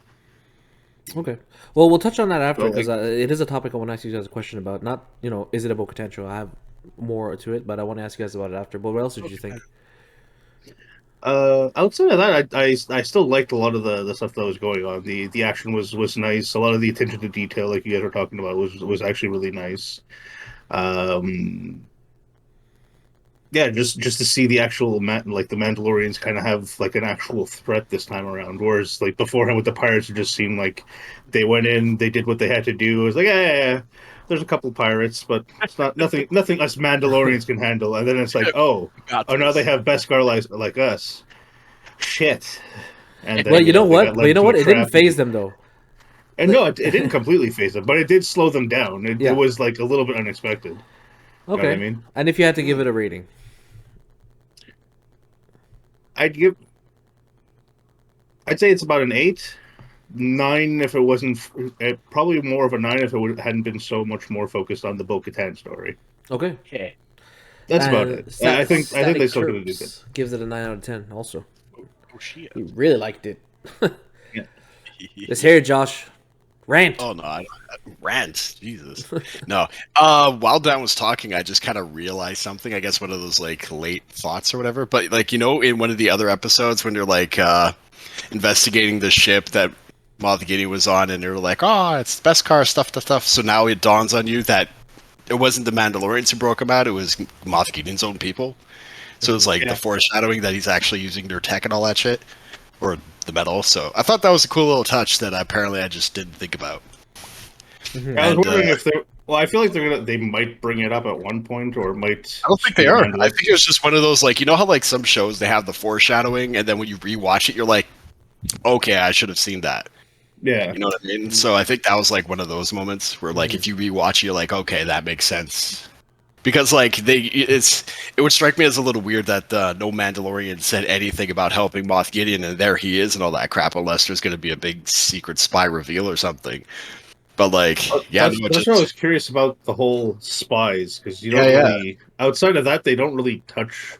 Okay, well, we'll touch on that after because it is a topic I want to ask you guys a question about. Not is it a Bo-Katan show? I have more to it, but I want to ask you guys about it after. But what else did you think? Outside of that, I still liked a lot of the stuff that was going on. The action was nice. A lot of the attention to detail, like you guys were talking about, was actually really nice. Yeah, just to see the actual the Mandalorians kind of have like an actual threat this time around. Whereas like beforehand with the pirates, it just seemed like they went in, they did what they had to do. It was like, yeah, there's a couple pirates, but it's not nothing us Mandalorians can handle. And then it's like, oh, now they have Beskar like us. Shit. And then, well, you know what? It didn't phase them though. And no, it didn't completely phase them, but it did slow them down. It was like a little bit unexpected. Okay. You know what I mean? And if you had to give it a rating, I'd say it's about an 8. 9 if it wasn't, probably more of a 9 if it hadn't been so much more focused on the Bo-Katan story. Okay. That's about it. I think they still could have done it. Gives it a 9 out of 10 also. Oh shit. He really liked it. Yeah. Let's hear it, Josh. Rant. Oh no, rant. Jesus. No. While Dan was talking, I just kind of realized something. I guess one of those like late thoughts or whatever. But like in one of the other episodes when you're like investigating the ship that Moff Gideon was on, and they were like, "Oh, it's the best car, stuff. So now it dawns on you that it wasn't the Mandalorians who broke him out; it was Moff Gideon's own people. So it's like the foreshadowing that he's actually using their tech and all that shit, or the metal. So I thought that was a cool little touch that apparently I just didn't think about. Mm-hmm. I was wondering if they. Well, I feel like they might bring it up at one point, or might. I don't think they are. I think it was just one of those, like, you know how like some shows they have the foreshadowing, and then when you rewatch it, you're like, okay, I should have seen that. Yeah, you know what I mean. So I think that was like one of those moments where, like, if you rewatch, you're like, okay, that makes sense. Because like it would strike me as a little weird that no Mandalorian said anything about helping Moff Gideon, and there he is and all that crap, unless there's going to be a big secret spy reveal or something. But like, that's what I was curious about, the whole spies, because you don't really outside of that they don't really touch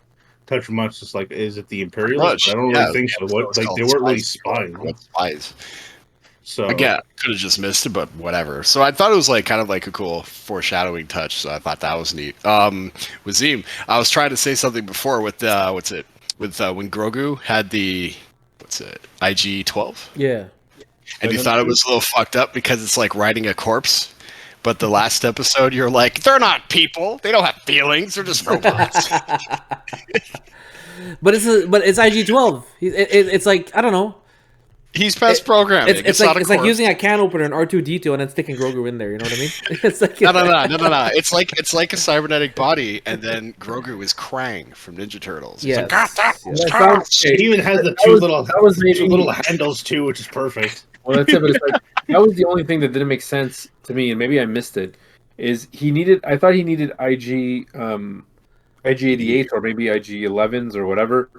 much. It's like, is it the Imperials? I don't really think so. What, like, they weren't really spies. Spies. So again, could have just missed it, but whatever. So I thought it was like kind of like a cool foreshadowing touch. So I thought that was neat. With Zim, I was trying to say something before with when Grogu had the IG-12. Yeah. And you thought it was a little fucked up because it's like riding a corpse. But the last episode, you're like, they're not people. They don't have feelings. They're just robots. But it's IG-12. It's like, I don't know. He's past programming. It's like using a can opener in R2-D2 and then sticking Grogu in there. You know what I mean? It's like no. It's like a cybernetic body, and then Grogu is Krang from Ninja Turtles. Yeah. Like, he even has the two little handles too, which is perfect. Well, that's it. But it's like, that was the only thing that didn't make sense to me, and maybe I missed it. Is I thought he needed IG-88 or maybe IG-11s or whatever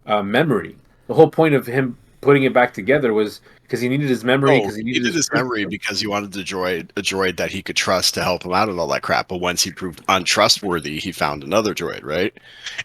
memory. The whole point of him putting it back together was because he needed his memory. He needed his memory because he wanted a droid that he could trust to help him out and all that crap. But once he proved untrustworthy, he found another droid, right?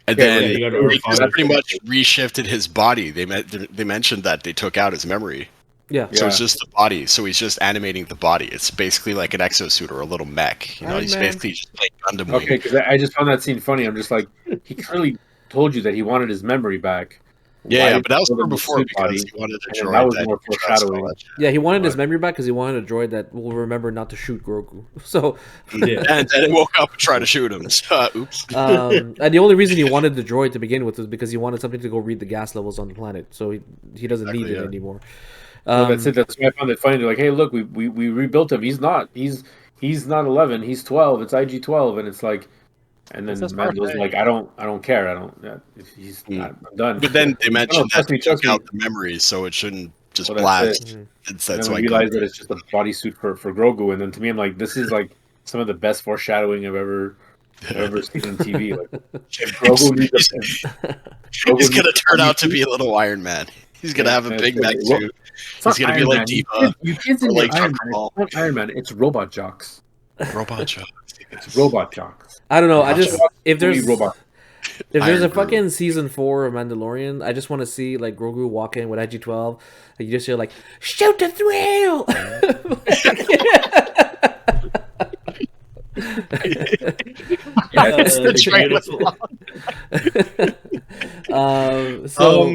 And then he pretty much reshifted his body. They mentioned that they took out his memory. Yeah. So it's just the body. So he's just animating the body. It's basically like an exosuit or a little mech. You know, he's basically just like Gundam Wing. Okay, because I just found that scene funny. I'm just like, he clearly told you that he wanted his memory back. Yeah, but that was before because he wanted a droid. That was more foreshadowing. Yeah, he wanted his memory back because he wanted a droid that will remember not to shoot Grogu. So, and then it woke up and tried to shoot him. So, oops. And the only reason he wanted the droid to begin with was because he wanted something to go read the gas levels on the planet. So he doesn't need it anymore. That's it. That's why I found it funny. They're like, "Hey, look, we rebuilt him. He's not 11. He's 12. It's IG-12." And it's like, and then Mando's like, "I don't care. I'm done." But then they mentioned that they took out the memories, so it shouldn't just blast. That's why I realized that it's just a bodysuit for Grogu. And then to me, I'm like, this is like some of the best foreshadowing I've ever seen on TV. Like, he's gonna turn out to be a little Iron Man. He's gonna have a big mech suit. He's gonna be like Diva. You can't say like Iron Man. It's not Iron Man. It's Robot Jocks. Robot Jocks. It's Robot Jocks. I don't know. If there's a Iron fucking season 4 of Mandalorian, I just want to see like Grogu walk in with IG-12, and you just hear like, "Shoot the thrill." That's the trailer. So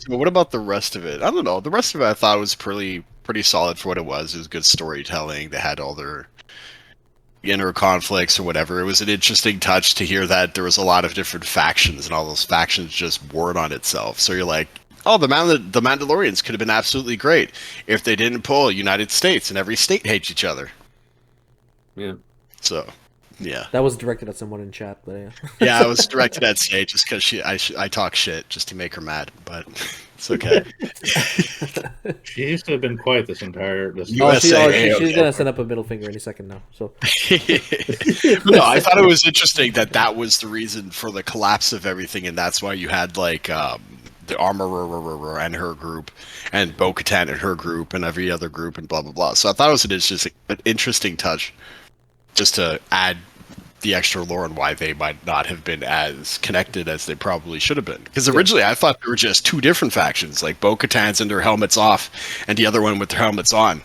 what about the rest of it? I don't know. The rest of it I thought was pretty solid for what it was. It was good storytelling. They had all their inner conflicts or whatever. It was an interesting touch to hear that there was a lot of different factions, and all those factions just warred on itself. So you're like, oh, the Mandalorians could have been absolutely great if they didn't pull United States, and every state hates each other. Yeah. So, yeah. That was directed at someone in chat, but yeah. Yeah, I was directed at Say just because I talk shit just to make her mad, but it's okay. She used to have been quiet this entire. She's gonna send up a middle finger any second now. So. No, I thought it was interesting that was the reason for the collapse of everything, and that's why you had like the Armorer and her group, and Bo-Katan and her group, and every other group, and blah blah blah. So I thought it was an interesting touch, just to add the extra lore and why they might not have been as connected as they probably should have been. Because originally I thought there were just two different factions, like Bo-Katan's and their helmets off, and the other one with their helmets on.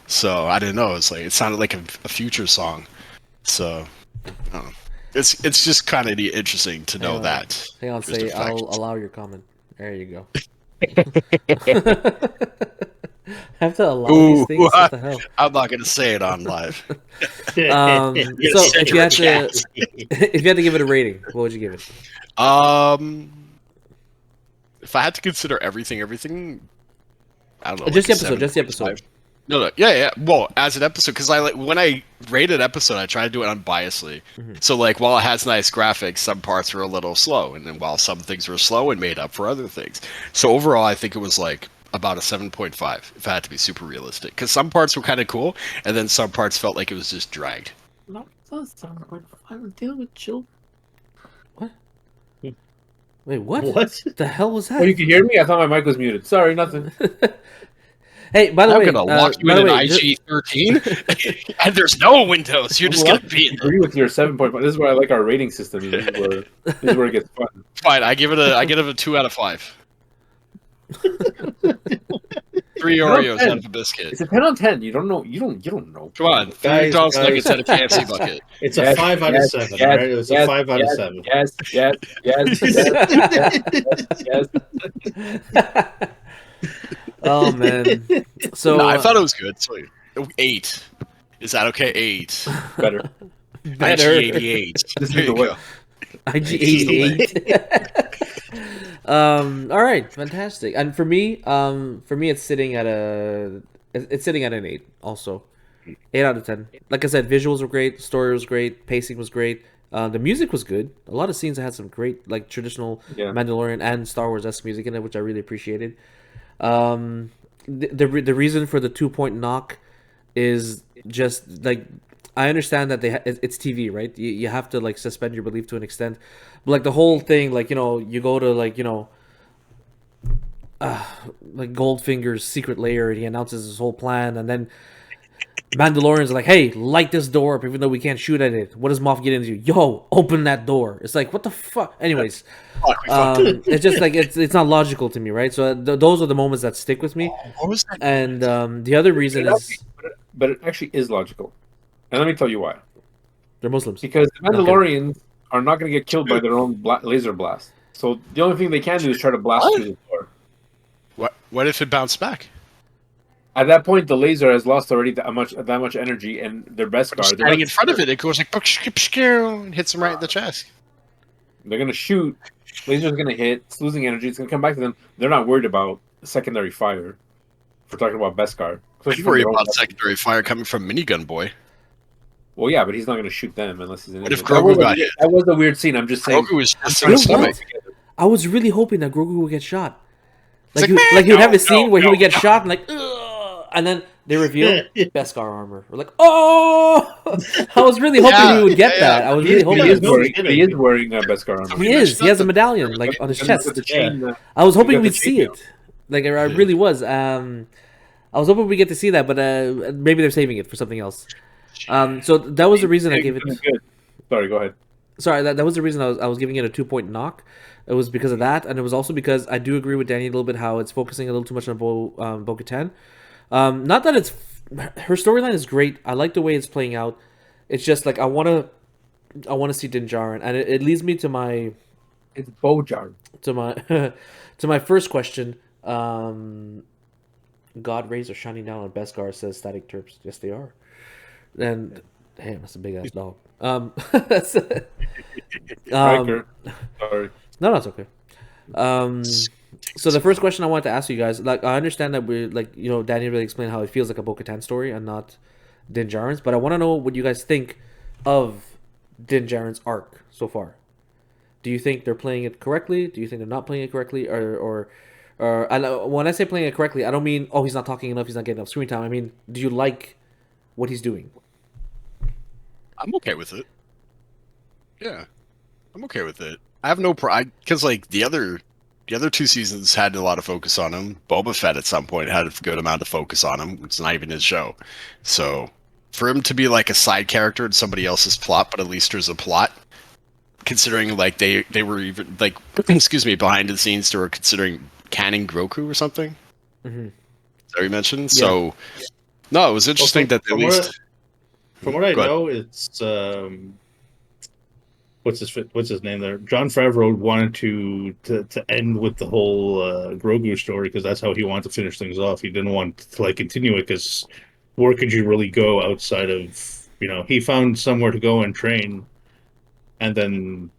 So I didn't know. It's like it sounded like a future song. So I don't know. It's just kind of interesting to know that. Hang on, Say, I'll allow your comment. There you go. Have to allow these things. What the hell? I'm not gonna say it on live. So if you had to, if you had to give it a rating, what would you give it? If I had to consider everything, I don't know. Just the like a episode. Just the 7.5. episode. No, yeah. Well, as an episode, because when I rate an episode, I try to do it unbiasedly. So, like, while it has nice graphics, some parts were a little slow, and then while some things were slow, and made up for other things. So overall, I think it was like about a 7.5. If I had to be super realistic, because some parts were kind of cool, and then some parts felt like it was just dragged. No, it's not 7.5. I'm dealing with children. What? Wait, what? What? The hell was that? Oh, you can hear me? I thought my mic was muted. Sorry, nothing. Hey, by the way, I'm gonna lock you in an IG-13, and there's no windows. You're just gonna be in I agree with your 7.5. This is where I like our rating system. This is where it gets fun. Fine, I give it a 2 out of 5. 3 Oreos out of a biscuit. It's a 10 on 10. You don't know. You don't know. Come on, 3 Guys, McDonald's guys. nuggets out of KFC bucket. It's a 5 out of 7. yes, All right, it's yes, a 5 out of 7. Yes. Oh man. So No, I thought it was good. So 8. Is that okay? 8. Better. IG-88. This There is the you way. go. IG88. All right, fantastic. And for me, it's sitting at an 8 also. 8 out of 10. Like I said, visuals were great, the story was great, pacing was great. The music was good. A lot of scenes that had some great, like, traditional Mandalorian and Star Wars-esque music in it, which I really appreciated. The reason for the 2-point knock is just, like, I understand that it's TV, right? You have to, like, suspend your belief to an extent. But, like, the whole thing, like, you know, you go to, like, you know, like Goldfinger's secret lair, and he announces his whole plan, and then Mandalorian's like, hey, light this door up even though we can't shoot at it. What does Moff get into? Yo, open that door. It's like, what the fuck? Anyways, it's just like, it's not logical to me, right? So those are the moments that stick with me. What was that? And the other reason is... But it actually is logical. And let me tell you why. They're Muslims. Because the Mandalorians are not going to get killed by their own laser blast. So the only thing they can do is try to blast through the door. What if it bounced back? At that point, the laser has lost already that much energy, and their best guard. Standing in front of it, it goes like and hits him right in the chest. They're gonna shoot. Laser's gonna hit. It's losing energy. It's gonna come back to them. They're not worried about secondary fire. If we're talking about Beskar. I worry about secondary fire coming from Minigun Boy. Well, yeah, but he's not gonna shoot them unless he's an What if idiot. Grogu got hit? That was a weird scene. I'm just saying. Grogu was just You know what? I was really hoping that Grogu would get shot. Like he would have a scene where he would get shot and like, ugh, and then they reveal Beskar armor. We're like, oh! I was really hoping he would get that. I was really hoping he is wearing Beskar armor. He is. He has a medallion like on his chest. I was hoping we'd see it. Like I really was. I was hoping we get to see that, but maybe they're saving it for something else. So that was the reason I gave it. Good. Sorry, go ahead. Sorry, that was the reason I was giving it a 2-point knock. It was because of that, and it was also because I do agree with Danny a little bit how it's focusing a little too much on Bo-Katan. Not that her storyline is great. I like the way it's playing out. It's just like I want to see Din Djarin, and it leads me to my Bo-Jar. to my first question. God rays are shining down on Beskar, says Static Terps. Yes, they are. And damn, that's a big ass dog. Sorry. No, it's okay. So the first question I wanted to ask you guys, like, I understand that we're like, you know, Danny really explained how it feels like a Bo-Katan story and not Din Djarin's, but I want to know what you guys think of Din Djarin's arc so far. Do you think they're playing it correctly? Do you think they're not playing it correctly? Or when I say playing it correctly, I don't mean, oh, he's not talking enough, he's not getting enough screen time. I mean, do you like what he's doing? I'm okay with it. Yeah, I'm okay with it. I have no because like the other 2 seasons had a lot of focus on him. Boba Fett at some point had a good amount of focus on him. It's not even his show, so for him to be like a side character in somebody else's plot, but at least there's a plot. Considering like they were even like excuse me, behind the scenes they were considering canning Grogu or something. Mm-hmm. That we mentioned. Yeah. So no, it was interesting that at least. From what I know, it's what's his name there? Jon Favreau wanted to end with the whole Grogu story because that's how he wanted to finish things off. He didn't want to like continue it because where could you really go outside of he found somewhere to go and train, and then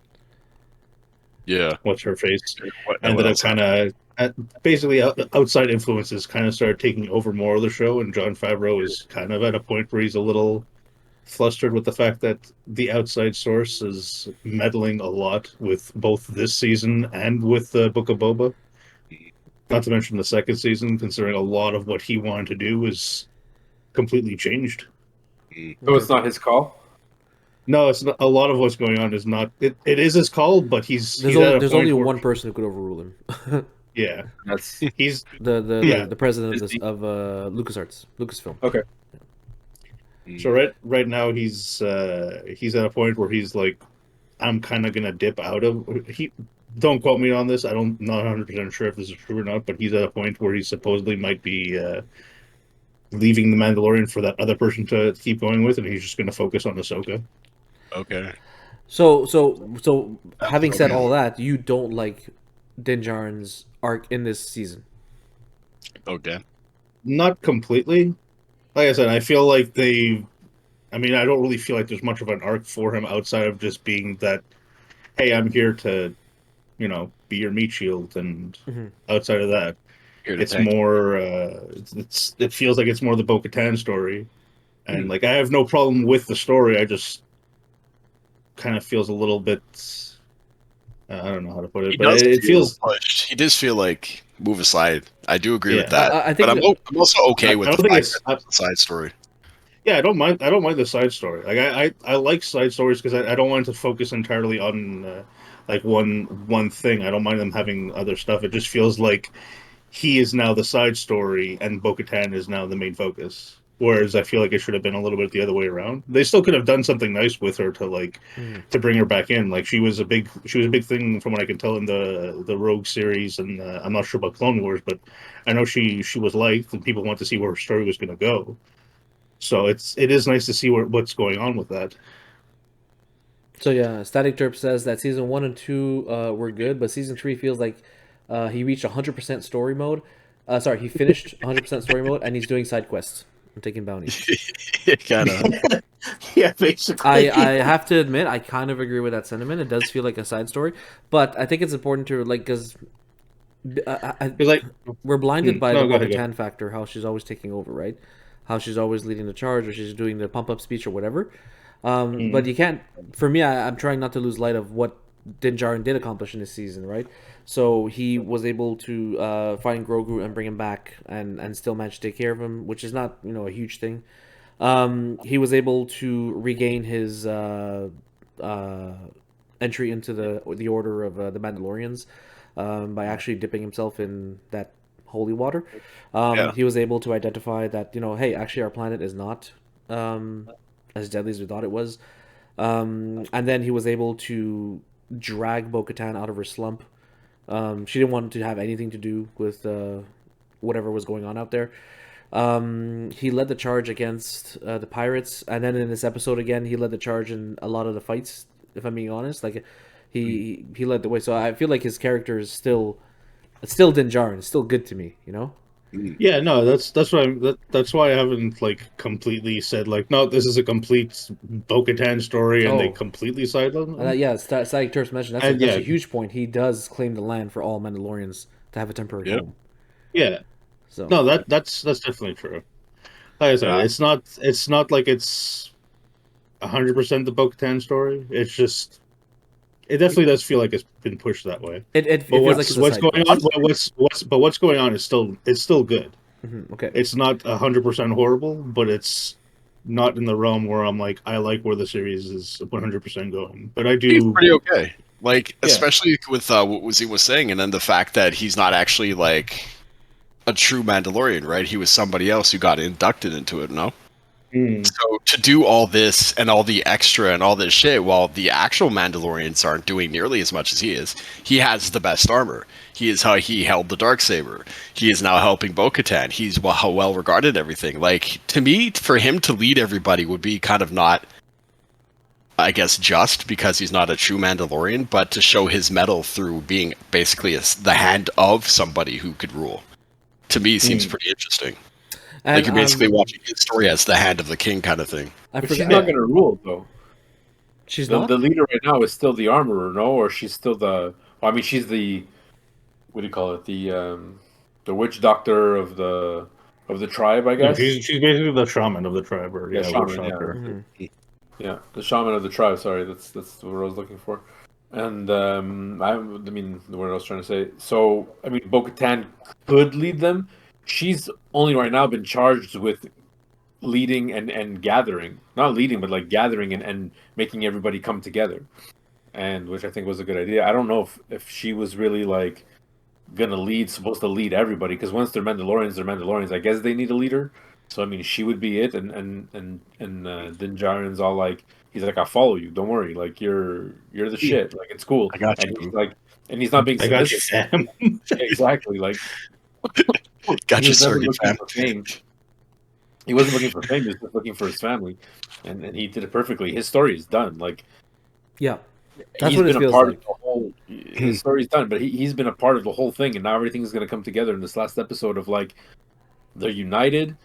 Yeah. what's her face What ended up else? kind of basically outside influences kind of started taking over more of the show, and Jon Favreau is kind of at a point where he's a little flustered with the fact that the outside source is meddling a lot with both this season and with the Book of Boba. Not to mention the second season, considering a lot of what he wanted to do is completely changed. So it's not his call? No, it's not. A lot of what's going on is not. It is his call, but he's at a There's point only where- one person who could overrule him. Yeah, That's he's The president of, Disney. LucasArts, Lucasfilm. okay. so right now he's at a point where he's like, I'm kind of gonna dip out of he. Don't quote me on this. I'm not 100% sure if this is true or not, but he's at a point where he supposedly might be leaving the Mandalorian for that other person to keep going with, and he's just going to focus on Ahsoka. Okay. So having said all that, you don't like Din Djarin's arc in this season. Okay. Not completely. Like I said, I feel like I don't really feel like there's much of an arc for him outside of just being that, hey, I'm here to, be your meat shield, and outside of that, Here to it's tank. more. It feels like it's more the Bo-Katan story, and like I have no problem with the story. I just kind of feels a little bit. I don't know how to put it, He but does it feel feels. pushed. He does feel like move aside. I do agree with Yeah. that. I think but I'm also okay I with don't the think fact it's- that it's a side story. Yeah, I don't mind. I don't mind the side story. Like I like side stories because I don't want it to focus entirely on like one thing. I don't mind them having other stuff. It just feels like he is now the side story and Bo-Katan is now the main focus. Whereas I feel like it should have been a little bit the other way around. They still could have done something nice with her to bring her back in. Like she was a big thing from what I can tell in the Rogue series, and I'm not sure about Clone Wars, but I know she was liked and people want to see where her story was going to go. So it is nice to see what's going on with that. So yeah, Static Derp says that season 1 and 2 were good, but season 3 feels like he reached 100% story mode. He finished 100% story mode, and he's doing side quests and taking bounties. kind of. Yeah, basically. I have to admit, I kind of agree with that sentiment. It does feel like a side story, but I think it's important to because like we're blinded by no, the go ahead, Bo-Katan factor, how she's always taking over, right? How she's always leading the charge, or she's doing the pump up speech or whatever. But you can't. For me, I'm trying not to lose light of what Din Djarin did accomplish in this season, right? So he was able to find Grogu and bring him back, and still manage to take care of him, which is not a huge thing. He was able to regain his entry into the order of the Mandalorians by actually dipping himself in that holy water. He was able to identify that hey, actually our planet is not as deadly as we thought it was, and then he was able to drag Bo-Katan out of her slump. She didn't want to have anything to do with whatever was going on out there. He led the charge against the pirates, and then in this episode again, he led the charge in a lot of the fights. If I'm being honest, like he led the way. So I feel like his character is still Din Djarin. It's still good to me, Yeah, no, that's why that's why I haven't like completely said like no, this is a complete Bo-Katan story and they completely sidelined. Yeah, Static Turfs mentioned that's a huge point. He does claim the land for all Mandalorians to have a temporary home. Yeah, so no, that's definitely true. Like I said, it's not like it's 100% the Bo-Katan story. It's just it definitely does feel like it's been pushed that way. It feels like it's what's going on? What's going on is still good. Okay, It's not 100% horrible, but it's not in the realm where I'm like I like where the series is 100% going. But I do. He's pretty okay. Like especially with what was he was saying, and then the fact that he's not actually like a true Mandalorian, right? He was somebody else who got inducted into it. No. So to do all this and all the extra and all this shit while the actual Mandalorians aren't doing nearly as much as he is, he has the best armor. He is how he held the Darksaber. He is now helping Bo-Katan. He's how well regarded everything. Like to me, for him to lead everybody would be kind of not I guess, just because he's not a true Mandalorian, but to show his mettle through being basically the hand of somebody who could rule. To me, seems pretty interesting. And, like you're basically watching his story as the hand of the king kind of thing. I But forgot. she's not going to rule, though. She's The not. leader right now is still the armorer, no? Or she's still the... Well, I mean, she's the... What do you call it? The witch doctor of the tribe, I No, guess? she's basically the shaman of the tribe, or Yeah, witch shaman, yeah. doctor. Mhm. Yeah, the shaman of the tribe. Sorry, that's what I was looking for. And I mean, what I was trying to say. So, I mean, Bo-Katan could lead them. She's only right now been charged with leading and gathering. Not leading, but like gathering and making everybody come together. And which I think was a good idea. I don't know if she was really like supposed to lead everybody, because once they're Mandalorians. I guess they need a leader. So I mean, she would be it, and Din Djarin's all like, he's like, I'll follow you. Don't worry, like you're the shit. Like it's cool. I got And you, he's boo. like, and he's not being I got you, submissive. Sam. Exactly. Like Got he you, was never surrogate looking fam. for fame. He wasn't looking for fame. He was just looking for his family, and he did it perfectly. His story is done. Like Yeah, that's he's what it been a feels part like. of the whole. His story's done, but he's been a part of the whole thing, and now everything's going to come together in this last episode of like they're united.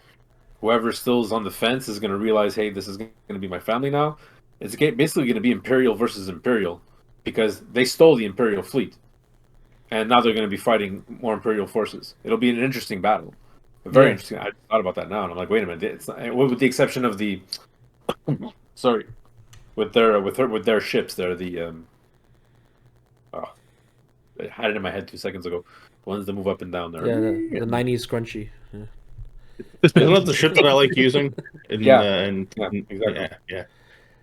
Whoever still is on the fence is going to realize, hey, this is going to be my family now. It's basically going to be Imperial versus Imperial, because they stole the Imperial fleet, and now they're going to be fighting more Imperial forces. It'll be an interesting battle. Very interesting. I thought about that now, and I'm like, wait a minute. It's not, with the exception of the, sorry, with their ships, they're the oh, I had it in my head 2 seconds ago. The ones that move up and down there. Yeah, the '90s scrunchy. Yeah. Isn't that the ship that I like using? Yeah. Exactly. Yeah.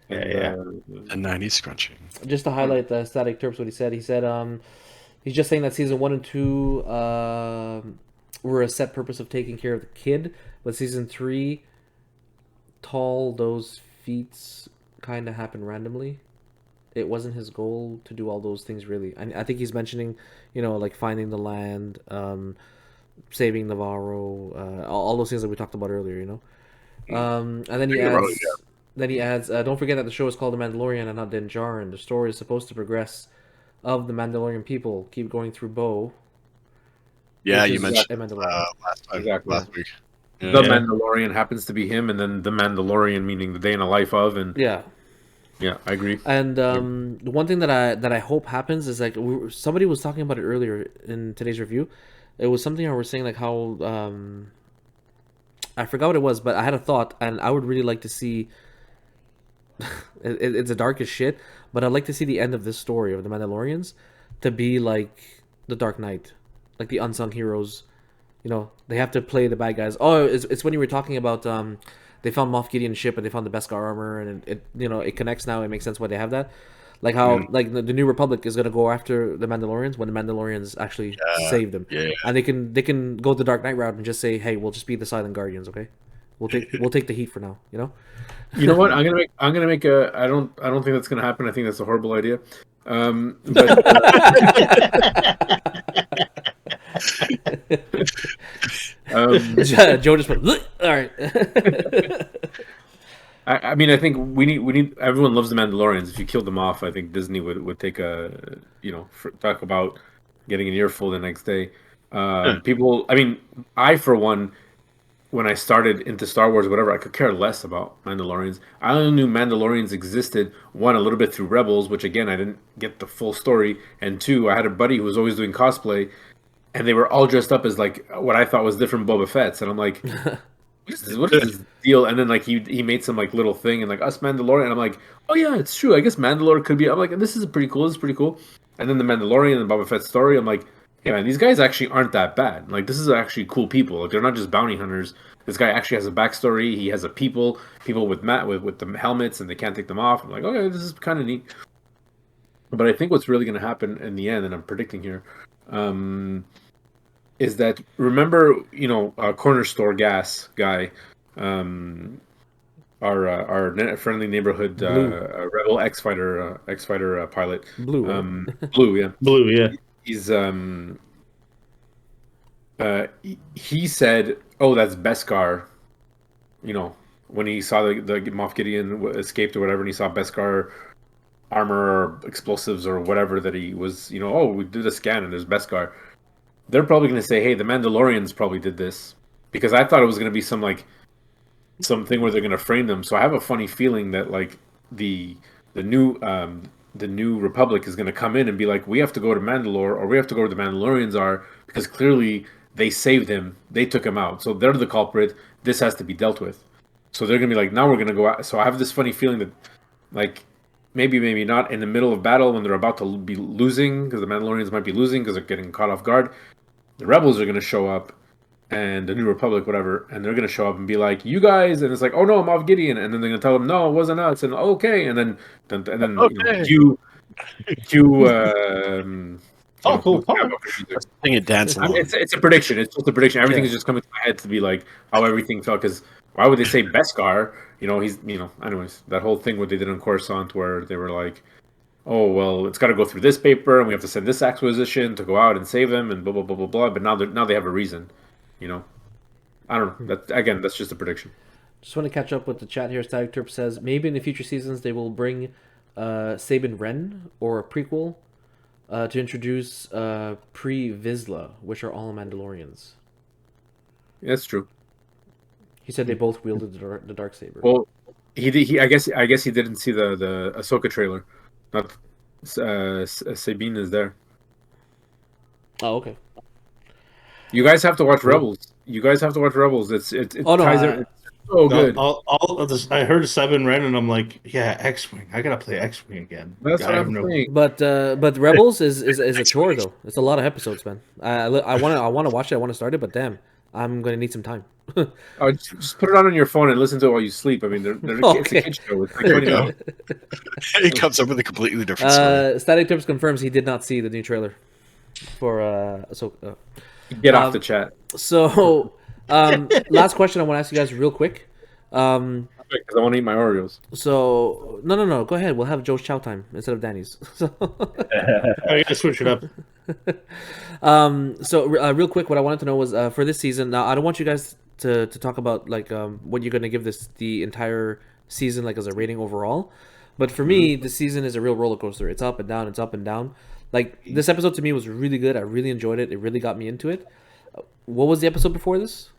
A 90s scrunching. Just to highlight the Static Terps, what he said. He said he's just saying that season 1 and 2 were a set purpose of taking care of the kid, but season 3, those feats kind of happened randomly. It wasn't his goal to do all those things, really. I think he's mentioning, like finding the land, saving Navarro, all those things that we talked about earlier, and then he adds, don't forget that the show is called The Mandalorian and not Din Djarin. The story is supposed to progress of the Mandalorian people. Keep going through Bo. Yeah, which you is mentioned a Mandalorian. last week. The Yeah. Mandalorian happens to be him, and then the Mandalorian meaning the day in the life of, and Yeah. yeah, I agree. And the one thing that I hope happens is like somebody was talking about it earlier in today's review. It was something I was saying like how I forgot what it was, but I had a thought, and I would really like to see. It's a dark as shit, but I'd like to see the end of this story of the Mandalorians to be like the Dark Knight, like the unsung heroes. They have to play the bad guys. Oh, it's when you were talking about they found Moff Gideon's ship and they found the Beskar armor, and it connects now. It makes sense why they have that. Like how like the New Republic is gonna go after the Mandalorians when the Mandalorians actually save them, and they can go the Dark Knight route and just say, hey, we'll just be the Silent Guardians, okay? We'll take the heat for now, You know what? I'm gonna make a. I don't think that's gonna happen. I think that's a horrible idea. But Joe just went, all right. I mean, I think we need. Everyone loves the Mandalorians. If you killed them off, I think Disney would take a talk about getting an earful the next day. People. I mean, I for one, when I started into Star Wars, or whatever, I could care less about Mandalorians. I only knew Mandalorians existed, one, a little bit through Rebels, which again I didn't get the full story, and two, I had a buddy who was always doing cosplay, and they were all dressed up as like what I thought was different Boba Fett's, and I'm like, what is this deal? And then like he made some like little thing and like us Mandalorian, and I'm like, oh yeah, it's true. I guess Mandalore could be. I'm like, this is pretty cool. And then the Mandalorian and Boba Fett story, I'm like, hey man, these guys actually aren't that bad. Like this is actually cool people. Like they're not just bounty hunters. This guy actually has a backstory. He has a people with with the helmets and they can't take them off. I'm like, okay, this is kind of neat. But I think what's really going to happen in the end, and I'm predicting here, is that remember corner store gas guy, our friendly neighborhood rebel X-fighter pilot, Blue, Blue, yeah. Blue, yeah. He's he said, "Oh, that's Beskar," when he saw the Moff Gideon escaped or whatever, and he saw Beskar armor or explosives or whatever that he was, oh, we did a scan and there's Beskar. They're probably going to say, hey, the Mandalorians probably did this, because I thought it was going to be something where they're going to frame them. So I have a funny feeling that like the new Republic is going to come in and be like, we have to go to Mandalore, or we have to go where the Mandalorians are, because clearly they saved him, they took him out, so they're the culprit. This has to be dealt with. So they're going to be like, now we're going to go out. So I have this funny feeling that like maybe not in the middle of battle when they're about to be losing, because the Mandalorians might be losing because they're getting caught off guard. The rebels are going to show up, and the New Republic, whatever, and they're going to show up and be like, you guys, and it's like, oh no, I'm Moff Gideon, and then they're going to tell them, no, it wasn't us, and okay, and then Okay. Oh, cool. Sing and dance along. It's a prediction. It's just a prediction. Everything is just coming to my head to be like how everything felt. Because why would they say Beskar? He's anyways, that whole thing what they did on Coruscant where they were like, oh well, it's got to go through this paper and we have to send this acquisition to go out and save them and blah blah blah blah blah. But now they have a reason. I don't know. That's just a prediction. Just want to catch up with the chat here. Static Terp says maybe in the future seasons they will bring Sabin Wren or a prequel to introduce pre-Vizsla, which are all Mandalorians. That's true. He said they both wielded the Darksaber. Well, I guess he didn't see the Ahsoka trailer. Not Sabine is there. Oh, okay. You guys have to watch Rebels. It Oh, no, ties it's so good. All of this, I heard Seven Ren, and I'm like, yeah, X-Wing. I gotta play X-Wing again. That's what I'm saying. But Rebels is a chore though. It's a lot of episodes, man. I want to watch it. I want to start it, but damn, I'm gonna need some time. Just put it on your phone and listen to it while you sleep. I mean, it's a kid show. It's like 20 minutes. He comes up with a completely different story. Static Tips confirms he did not see the new trailer for Ahsoka. Get off the chat. So, last question I want to ask you guys real quick. Because I want to eat my Oreos. So, no. Go ahead. We'll have Joe's chow time instead of Danny's. So, I gotta switch it up. Real quick, what I wanted to know was for this season. Now, I don't want you guys to talk about like what you're going to give the entire season like as a rating overall. But for me, this season is a real roller coaster. It's up and down. It's up and down. Like this episode to me was really good. I really enjoyed it. It really got me into it. What was the episode before this?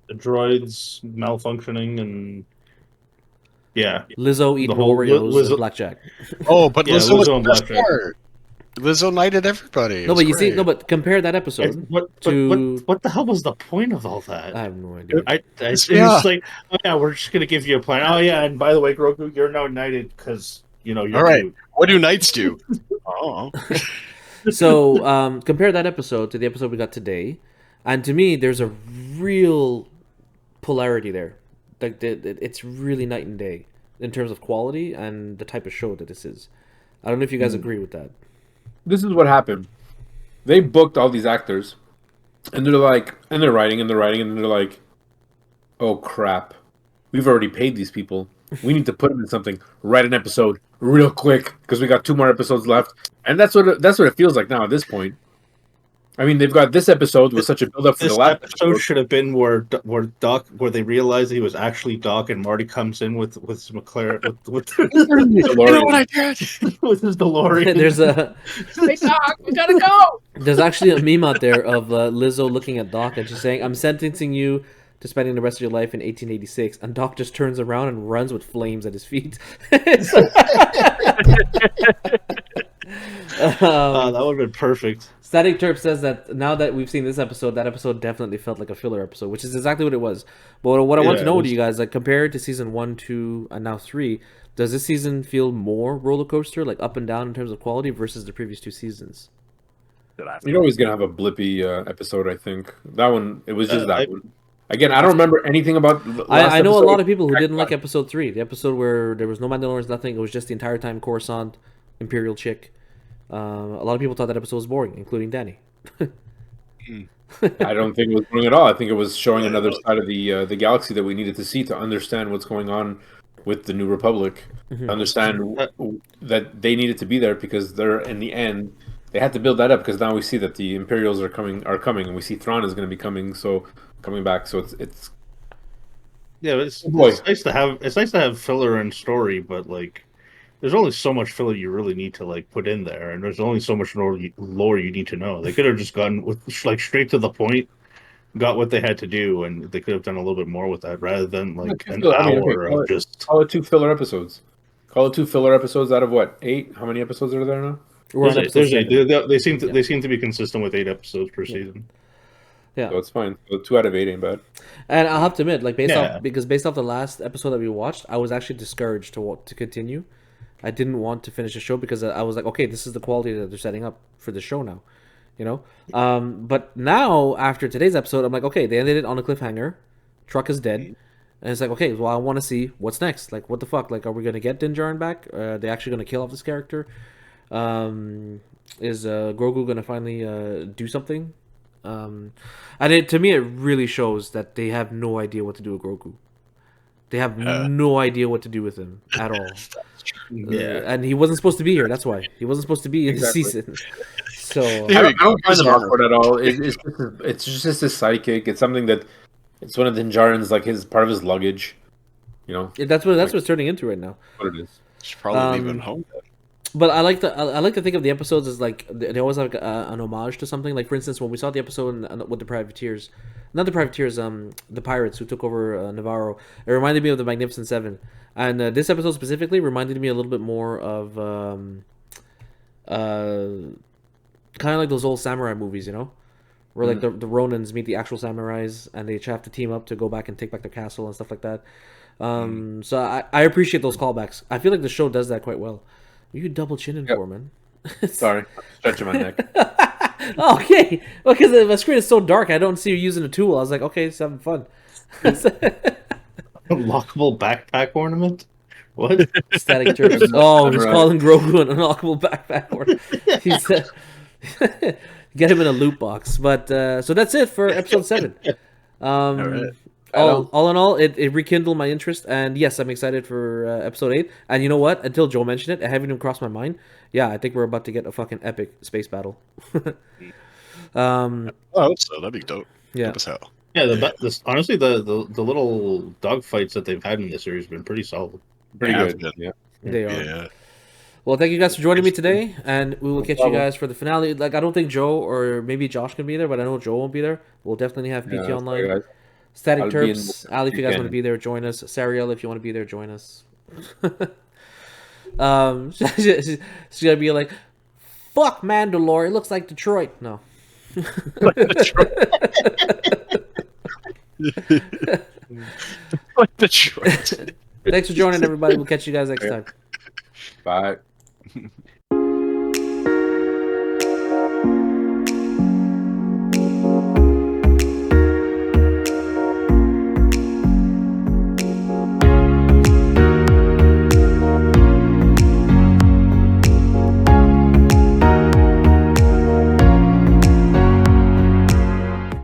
The droids malfunctioning and Lizzo eating whole Oreos and blackjack. Oh, but Yeah, Lizzo was Lizzo and the best Blackjack. part. Lizzo knighted everybody. It No, was but you see, great. but compare that episode What the hell was the point of all that? I have no idea. It's just like, oh yeah, we're just gonna give you a plan. Oh yeah, and by the way, Grogu, you're now knighted because you're All right. cute. What do knights do? Oh. So compare that episode to the episode we got today, and to me, there's a real polarity there. Like it's really night and day in terms of quality and the type of show that this is. I don't know if you guys agree with that. This is what happened. They booked all these actors, and they're like, and they're writing, and they're like, oh crap, we've already paid these people. We need to put them in something. Write an episode real quick because we got 2 more episodes left, and that's what it feels like now at this point. I mean, they've got this episode with such a build up for This the last episode should have been where Doc, where they realized he was actually Doc, and Marty comes in with his McLaren with You know what I did? with his DeLorean. Hey Doc, we gotta go. There's actually a meme out there of Lizzo looking at Doc and she's saying, "I'm sentencing you to spending the rest of your life in 1886," and Doc just turns around and runs with flames at his feet. That would have been perfect. Static Terp says that now that we've seen this episode, that episode definitely felt like a filler episode, which is exactly what it was. But what I want to know to you guys, like compared to season 1, 2, and now 3, does this season feel more roller coaster, like up and down in terms of quality versus the previous 2 seasons? You're always gonna have a blippy episode. I think that one. It was just that one. Again, I don't remember anything about. I know a lot of people who didn't like episode 3, the episode where there was no Mandalorians, nothing. It was just the entire time Coruscant, Imperial chick. A lot of people thought that episode was boring, including Danny. I don't think it was boring at all. I think it was showing another side of the galaxy that we needed to see to understand what's going on with the New Republic. To understand that they needed to be there because they're in the end. They had to build that up because now we see that the Imperials are coming, and we see Thrawn is going to be coming back. So it's Yeah, but Oh, boy. it's nice to have filler and story, but like there's only so much filler you really need to like put in there, and there's only so much lore you need to know. They could have just gone with like straight to the point, got what they had to do, and they could have done a little bit more with that rather than like an hour Okay, of just. call it 2 filler episodes. Call it 2 filler episodes out of what, 8? How many episodes are there now? We're on episode 7. They seem to be consistent with 8 episodes per season. Yeah, So it's fine. So 2 out of 8 ain't bad. and I'll have to admit, like based Yeah. off the last episode that we watched, I was actually discouraged to continue. I didn't want to finish the show because I was like, okay, this is the quality that they're setting up for the show now, you know. But now after today's episode, I'm like, okay, they ended it on a cliffhanger. Truck is dead, and it's like, okay, well, I want to see what's next. Like, what the fuck? Like, are we gonna get Din Djarin back? Are they actually gonna kill off this character? Is Grogu gonna finally do something? And to me, it really shows that they have no idea what to do with Grogu. They have no idea what to do with him at all. And he wasn't supposed to be here. That's why he wasn't supposed to be in the season. So I don't find them awkward at all. It's just his sidekick. It's something that it's one of the Djarin's, like his part of his luggage. You know, that's what it's turning into right now. what it is. Should probably leave him home. But I like to think of the episodes as like they always have an homage to something. Like for instance, when we saw the episode with the privateers, not the privateers, the pirates who took over Navarro, it reminded me of the Magnificent Seven, and this episode specifically reminded me a little bit more of kind of like those old samurai movies, you know, where like the Ronins meet the actual samurais and they have to team up to go back and take back their castle and stuff like that. So I appreciate those callbacks. I feel like the show does that quite well. You double chinning for, man. Sorry, stretching my neck. Okay, well, because the screen is so dark, I don't see you using a tool. I was like, okay, it's having fun. Unlockable backpack ornament? What? Static turtles. Oh, he's calling Grogu an unlockable backpack ornament. He's get him in a loot box. But so that's it for episode 7. All right. All in all, it rekindled my interest, and yes, I'm excited for episode 8. And you know what? Until Joe mentioned it, it haven't even crossed my mind. Yeah, I think we're about to get a fucking epic space battle. I hope so. That'd be dope. Yeah. Dope as hell. Yeah, honestly, the little dog fights that they've had in this series have been pretty solid. Pretty Yeah, good. Yeah. They are. Yeah. Well, thank you guys for joining me today, and we will catch you guys for the finale. Like, I don't think Joe or maybe Josh can be there, but I know Joe won't be there. We'll definitely have PT online. Sorry, guys. Static I'll be in Terps, the Ali, if you guys weekend. want to be there, join us. Sariel, if you want to be there, join us. She's gonna be like, "Fuck Mandalorian, it looks like Detroit." No. Like Detroit. Thanks for joining, everybody. We'll catch you guys next time. Bye.